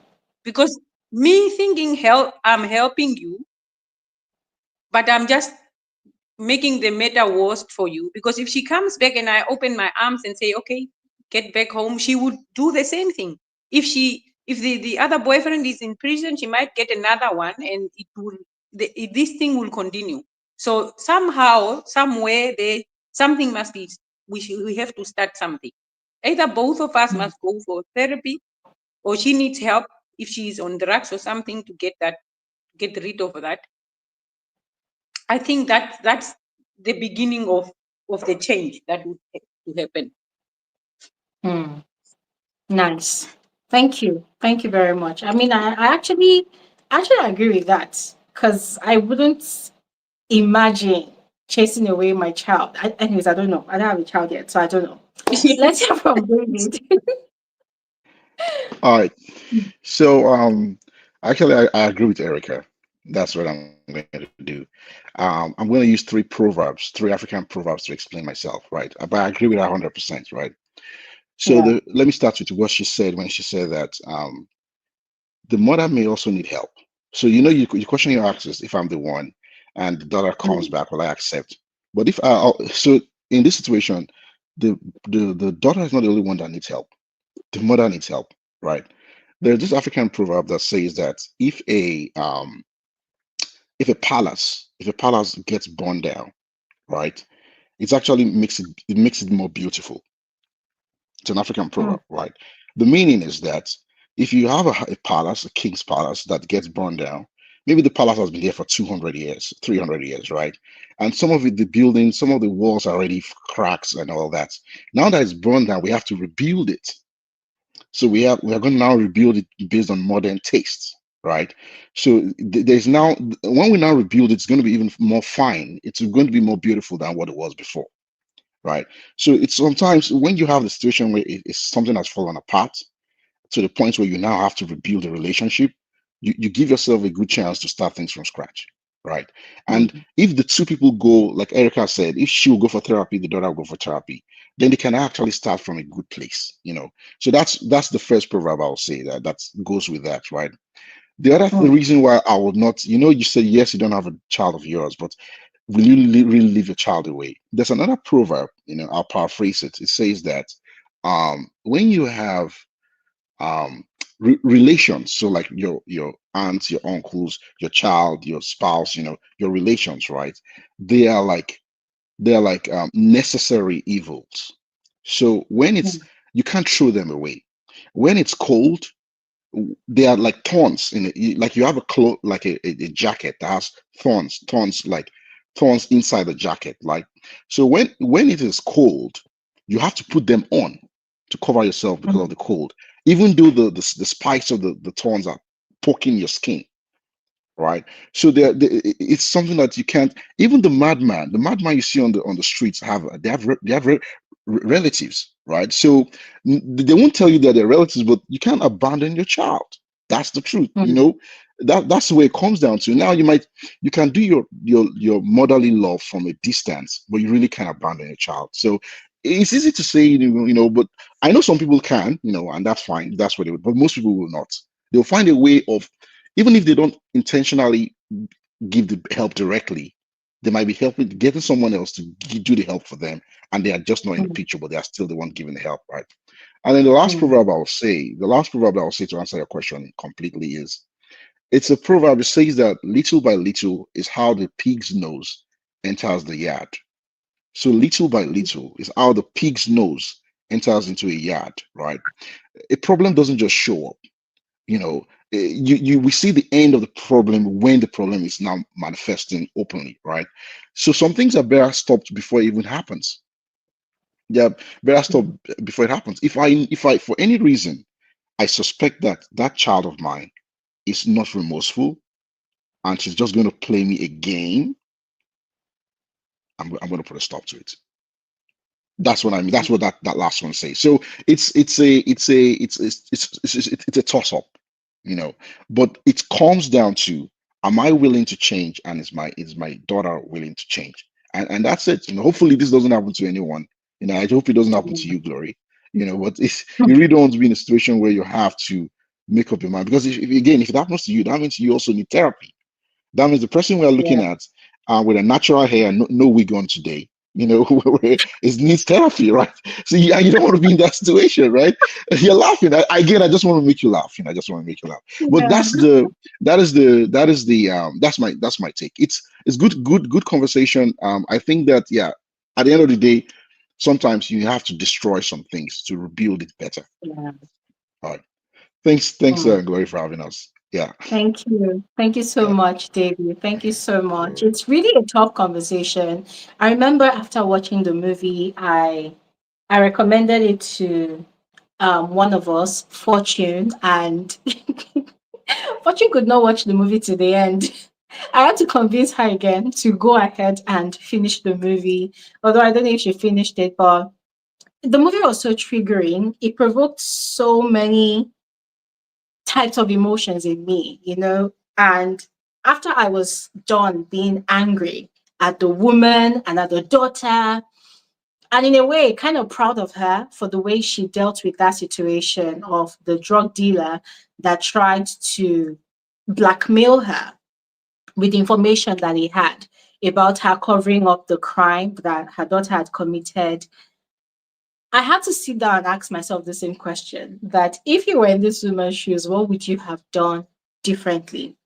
Because me thinking I'm helping you, but I'm just making the matter worse for you. Because if she comes back and I open my arms and say, okay, get back home, she would do the same thing. If the other boyfriend is in prison, she might get another one, and this thing will continue. So somehow, somewhere, something must be. We have to start something. Either both of us Hmm. must go for therapy, or she needs help if she is on drugs or something to get rid of that. I think that's the beginning of the change that would have to happen. Hmm. Nice. Thank you. Thank you very much. I mean, I actually agree with that because I wouldn't imagine chasing away my child. Anyways, I don't know. I don't have a child yet, so I don't know. Let's hear from David. All right. So actually I agree with Erica. That's what I'm going to do. I'm going to use three African proverbs to explain myself, right? But I agree with her 100%, right? So Yeah. let me start with what she said when she said that the mother may also need help. So you question your access if I'm the one and the daughter comes Hmm. back, will I accept? But if so in this situation, the the daughter is not the only one that needs help. The mother needs help, right? There's this African proverb that says that if a palace gets burned down, right, it's actually makes it more beautiful. It's an African Hmm. proverb, right? The meaning is that if you have a palace, a king's palace that gets burned down, maybe the palace has been there for 200 years, 300 years, right? And some of it, the buildings, some of the walls are already cracks and all that. Now that it's burned down, we have to rebuild it. So we are going to now rebuild it based on modern tastes, right? So there's now when we now rebuild, it's going to be even more fine. It's going to be more beautiful than what it was before, right? So it's sometimes when you have the situation where it's something that's fallen apart to the point where you now have to rebuild a relationship, you give yourself a good chance to start things from scratch, right? And Mhm. if the two people go, like Erica said, if she will go for therapy, the daughter will go for therapy, then they can actually start from a good place, you know. So that's the first proverb I'll say that goes with that, right? The Mm. reason why I would not, you know, you said yes, you don't have a child of yours, but will you really leave your child away? There's another proverb, you know, I'll paraphrase it. It says that when you have relations, so like your aunts, your uncles, your child, your spouse, you know, your relations, right? They are like necessary evils. So when it's, Mm. you can't throw them away. When it's cold, they are like thorns in it. Like you have a cloth, like a jacket that has thorns, like thorns inside the jacket. Like, so when it is cold, you have to put them on to cover yourself because of Mm. the cold, even though the spikes of the thorns are poking your skin, right? So it's something that you can't. Even the madman you see on the streets have relatives, right? So they won't tell you that they're relatives, but you can't abandon your child. That's the truth, you Mm. know. That's the way it comes down to. Now you can do your motherly love from a distance, but you really can't abandon your child. So it's easy to say, but I know some people can, and that's fine. That's what they would, but most people will not. They'll find a way of, even if they don't intentionally give the help directly, they might be helping, getting someone else to do the help for them, and they are just not in the Mm. picture, but they are still the one giving the help, right? And then Mm. the last proverb I will say to answer your question completely is, it's a proverb. It says that little by little is how the pig's nose enters the yard. So little by little is how the pig's nose enters into a yard, right? A problem doesn't just show up. We see the end of the problem when the problem is now manifesting openly, right? So some things are better stopped before it even happens. Yeah, better stop Mm. before it happens. If I for any reason I suspect that that child of mine is not remorseful and she's just going to play me a game, I'm going to put a stop to it. That's what I mean. That's what that last one says. So it's a toss up, you know. But it comes down to, am I willing to change, and is my daughter willing to change? And that's it. Hopefully this doesn't happen to anyone. I hope it doesn't happen to you, Glory. But you really don't want to be in a situation where you have to make up your mind, because if it happens to you, that means you also need therapy. That means the person we are looking Yeah. at, with a natural hair, no wig on today, where it needs therapy, right? So you don't want to be in that situation, right? You're laughing. Again, I just want to make you laugh. I just want to make you laugh. But Yeah. that's my take. It's good conversation. I think that, yeah, at the end of the day, sometimes you have to destroy some things to rebuild it better. Yeah. All right. Thanks, Mm. Glory, for having us. Yeah, Thank you. Thank you so yeah. much, David. Thank you so much. So, It's really a tough conversation. I remember after watching the movie, I recommended it to one of us, Fortune, and Fortune could not watch the movie to the end. I had to convince her again to go ahead and finish the movie. Although I don't know if she finished it, but the movie was so triggering. It provoked so many types of emotions in me. And after I was done being angry at the woman and at the daughter, and in a way, kind of proud of her for the way she dealt with that situation of the drug dealer that tried to blackmail her with information that he had about her covering up the crime that her daughter had committed. I had to sit down and ask myself the same question, that if you were in this woman's shoes, what would you have done differently?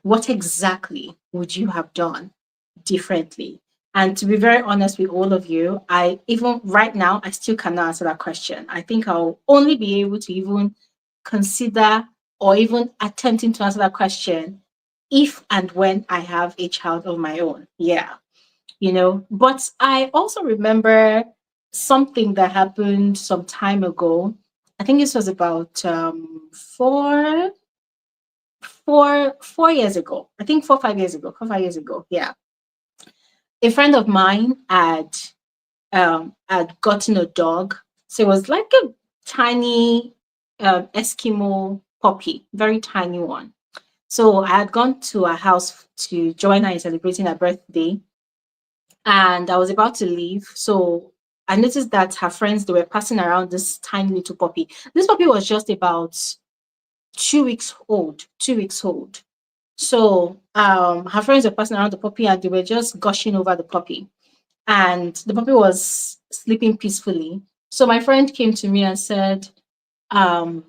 What exactly would you have done differently? And to be very honest with all of you, I even right now, I still cannot answer that question. I think I'll only be able to even consider or even attempting to answer that question if and when I have a child of my own. Yeah. But I also remember something that happened some time ago. I think this was about 4 years ago. I think 4 5 years ago. 4 5 years ago. Yeah. A friend of mine had I'd gotten a dog. So it was like a tiny Eskimo puppy, very tiny one. So I had gone to her house to join her in celebrating her birthday, and I was about to leave. So I noticed that her friends, they were passing around this tiny little puppy. This puppy was just about 2 weeks old, 2 weeks old. So her friends were passing around the puppy and they were just gushing over the puppy. And the puppy was sleeping peacefully. So my friend came to me and said,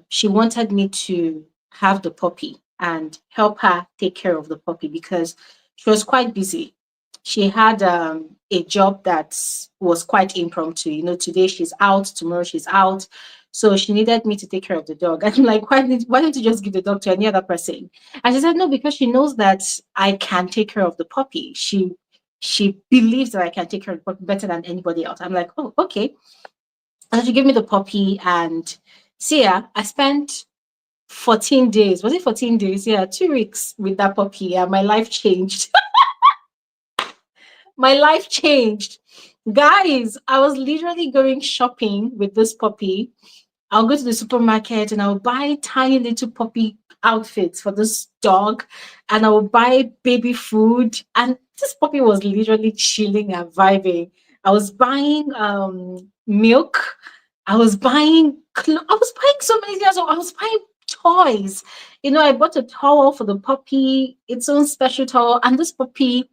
she wanted me to have the puppy and help her take care of the puppy because she was quite busy. She had a job that was quite impromptu. You know, today she's out, tomorrow she's out. So she needed me to take care of the dog. And I'm like, why don't you just give the dog to any other person? And she said, no, because she knows that I can take care of the puppy. She believes that I can take care of the puppy better than anybody else. I'm like, oh, okay. And she gave me the puppy, and see, yeah, I spent 14 days. Was it 14 days? Yeah, 2 weeks with that puppy. And my life changed. My life changed. Guys, I was literally going shopping with this puppy. I'll go to the supermarket and I'll buy tiny little puppy outfits for this dog, and I will buy baby food. And this puppy was literally chilling and vibing. I was buying milk. I was buying I was buying so many things. I was buying toys. You know, I bought a towel for the puppy, its own special towel, and this puppy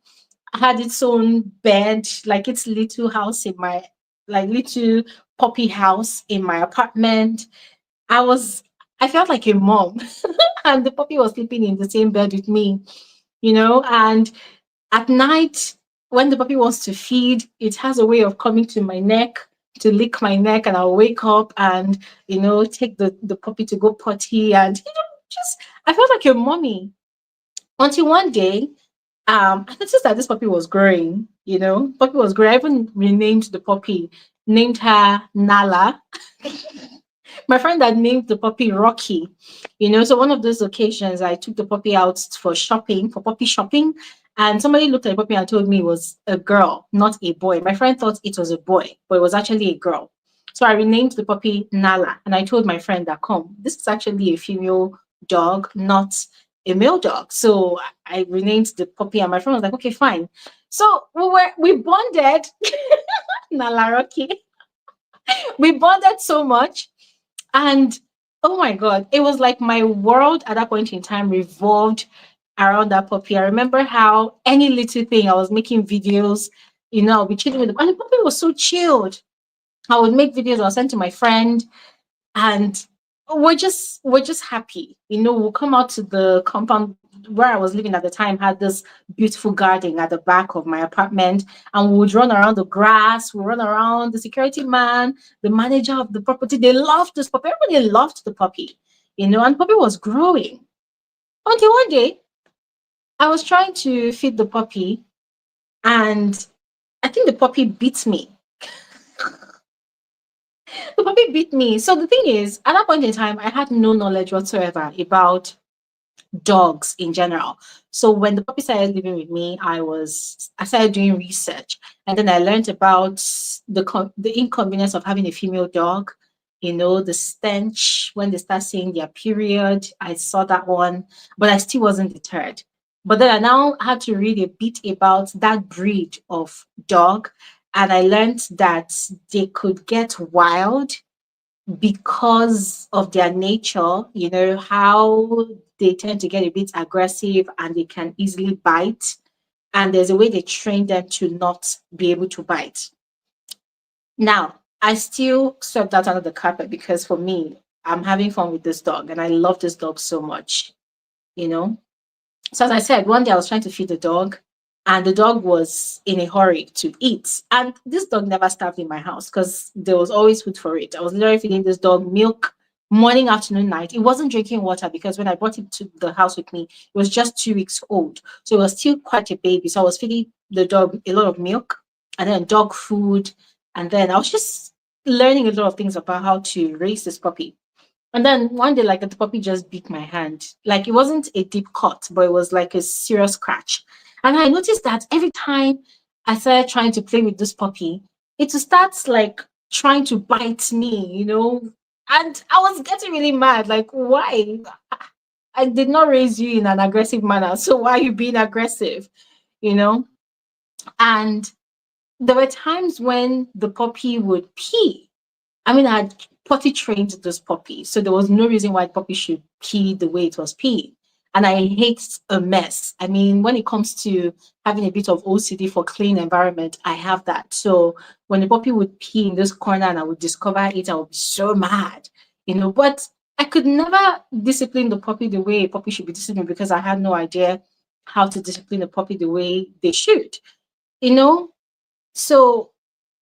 had its own bed, like its little house in my like little puppy house in my apartment. I was I felt like a mom. And the puppy was sleeping in the same bed with me, you know, and at night when the puppy wants to feed, it has a way of coming to my neck to lick my neck, and I'll wake up and take the puppy to go potty, and just I felt like a mommy. Until one day, I noticed that this puppy was growing, puppy was growing. I even renamed the puppy, named her Nala. My friend had named the puppy Rocky, so one of those occasions I took the puppy out for shopping, for puppy shopping, and somebody looked at the puppy and told me it was a girl, not a boy. My friend thought it was a boy, but it was actually a girl. So I renamed the puppy Nala, and I told my friend that, come, this is actually a female dog, not a male dog. So I renamed the puppy, and my friend was like, okay, fine. So we bonded, Nala Rocky. We bonded so much, and oh my God, it was like my world at that point in time revolved around that puppy. I remember how any little thing, I was making videos, I'll be chilling with the, and the puppy was so chilled. I would make videos, I'll send to my friend, and we're just happy. We'll come out to the compound where I was living at the time, had this beautiful garden at the back of my apartment, and we would run around the grass, we run around. The security man, the manager of the property, they loved this puppy. Everybody loved the puppy, and the puppy was growing. Until one day, I was trying to feed the puppy, and I think the puppy bit me. The puppy bit me. So the thing is, at that point in time, I had no knowledge whatsoever about dogs in general. So when the puppy started living with me, I started doing research, and then I learned about the inconvenience of having a female dog. The stench when they start seeing their period. I saw that one, but I still wasn't deterred. But then I now had to read a bit about that breed of dog, and I learned that they could get wild because of their nature, how they tend to get a bit aggressive and they can easily bite. And there's a way they train them to not be able to bite. Now, I still swept that under the carpet because for me, I'm having fun with this dog and I love this dog so much, you know. So as I said, one day I was trying to feed the dog, and the dog was in a hurry to eat. And this dog never starved in my house because there was always food for it. I was literally feeding this dog milk morning, afternoon, night. It wasn't drinking water because when I brought it to the house with me, it was just 2 weeks old. So it was still quite a baby. So I was feeding the dog a lot of milk and then dog food. And then I was just learning a lot of things about how to raise this puppy. And then one day, like, the puppy just bit my hand. Like, it wasn't a deep cut, but it was like a serious scratch. And I noticed that every time I started trying to play with this puppy, it starts like trying to bite me, and I was getting really mad. Like, why? I did not raise you in an aggressive manner, so why are you being aggressive? You know? And there were times when the puppy would pee. I mean, I had potty trained this puppy, so there was no reason why the puppy should pee the way it was peeing. And I hate a mess. I mean, when it comes to having a bit of OCD for clean environment, I have that. So when the puppy would pee in this corner and I would discover it, I would be so mad, But I could never discipline the puppy the way a puppy should be disciplined because I had no idea how to discipline a puppy the way they should, you know. So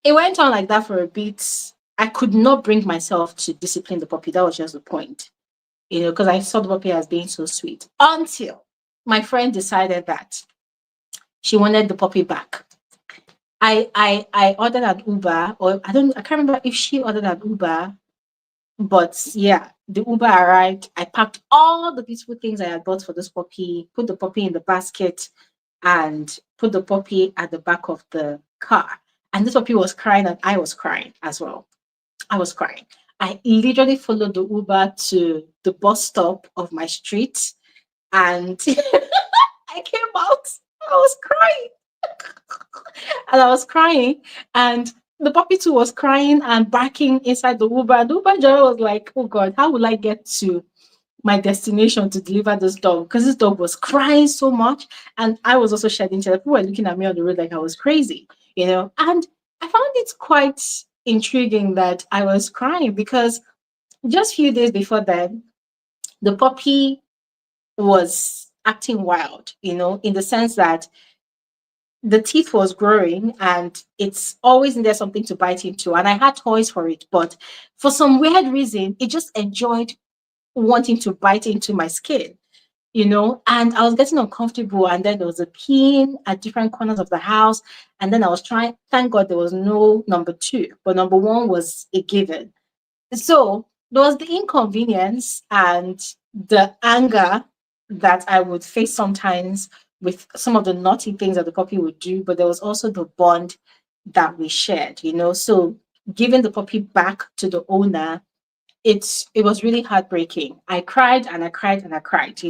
it went on like that for a bit. I could not bring myself to discipline the puppy. That was just the point, because I saw the puppy as being so sweet. Until my friend decided that she wanted the puppy back. I ordered an Uber, or I can't remember if she ordered an Uber, but yeah, the Uber arrived. I packed all the beautiful things I had bought for this puppy, put the puppy in the basket, and put the puppy at the back of the car. And this puppy was crying, and I was crying as well. I was crying. I literally followed the Uber to the bus stop of my street, and I came out. I was crying. And I was crying, and the puppy too was crying and barking inside the Uber. And the Uber driver was like, "Oh God, how will I get to my destination to deliver this dog?" Because this dog was crying so much, and I was also shedding tears. People were looking at me on the road like I was crazy, And I found it quite intriguing that I was crying because just a few days before then, the puppy was acting wild, in the sense that the teeth was growing and it's always in there something to bite into. And I had toys for it, but for some weird reason, it just enjoyed wanting to bite into my skin, and I was getting uncomfortable. And then there was a peeing at different corners of the house. And then I was trying, thank God there was no number two, but number one was a given. So there was the inconvenience and the anger that I would face sometimes with some of the naughty things that the puppy would do, but there was also the bond that we shared, So giving the puppy back to the owner, it was really heartbreaking. I cried and I cried and I cried,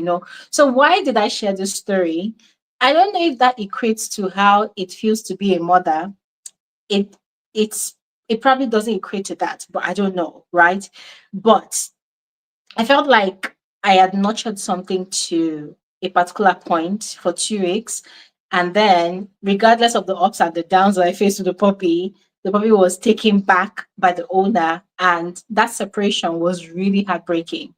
So why did I share this story? I don't know if that equates to how it feels to be a mother. It it's it probably doesn't equate to that, but I don't know, right? But I felt like I had nurtured something to a particular point for 2 weeks. And then, regardless of the ups and the downs that I faced with the puppy was taken back by the owner. And that separation was really heartbreaking.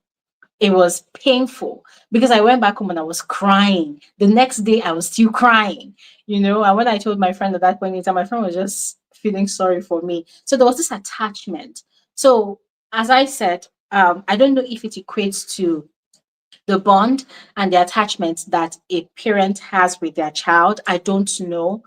It was painful because I went back home and I was crying. The next day, I was still crying, And when I told my friend at that point in time, my friend was just feeling sorry for me. So there was this attachment. So, as I said, I don't know if it equates to the bond and the attachment that a parent has with their child. I don't know.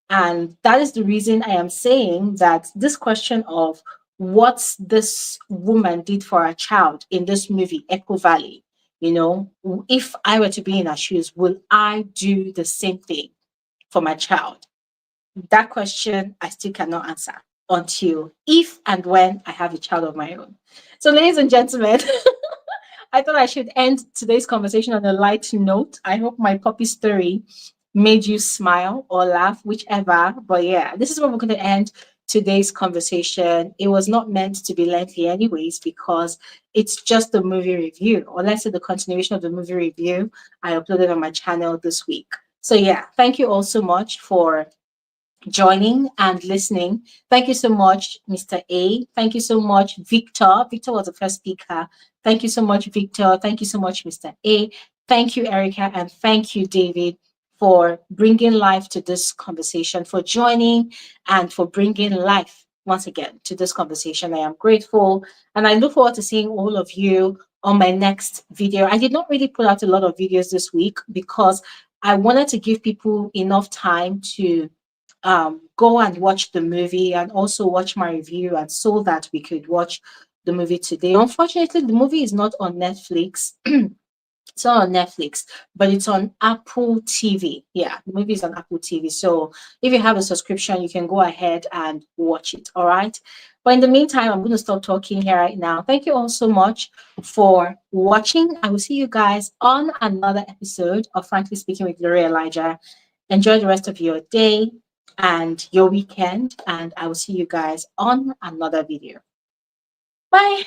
And that is the reason I am saying that this question of what this woman did for her child in this movie, Echo Valley, if I were to be in her shoes, will I do the same thing for my child? That question I still cannot answer until if and when I have a child of my own. So, ladies and gentlemen, I thought I should end today's conversation on a light note. I hope my puppy story made you smile or laugh, whichever. But yeah, this is where we're going to end today's conversation. It was not meant to be lengthy, anyways, because it's just the movie review, or let's say the continuation of the movie review I uploaded on my channel this week. So yeah, thank you all so much for joining and listening. Thank you so much, Mr. A. Thank you so much, Victor. Victor was the first speaker. Thank you so much, Victor. Thank you so much, Mr. A. Thank you, Erica. And thank you, David, for bringing life to this conversation, for joining and for bringing life once again to this conversation. I am grateful. And I look forward to seeing all of you on my next video. I did not really put out a lot of videos this week because I wanted to give people enough time to go and watch the movie and also watch my review, and so that we could watch the movie today. Unfortunately, the movie is not on Netflix. It's not on Netflix, but it's on Apple TV. Yeah, the movie is on Apple TV. So if you have a subscription, you can go ahead and watch it. All right. But in the meantime, I'm going to stop talking here right now. Thank you all so much for watching. I will see you guys on another episode of Frankly Speaking with Gloria Elijah. Enjoy the rest of your day and your weekend. And I will see you guys on another video. Bye.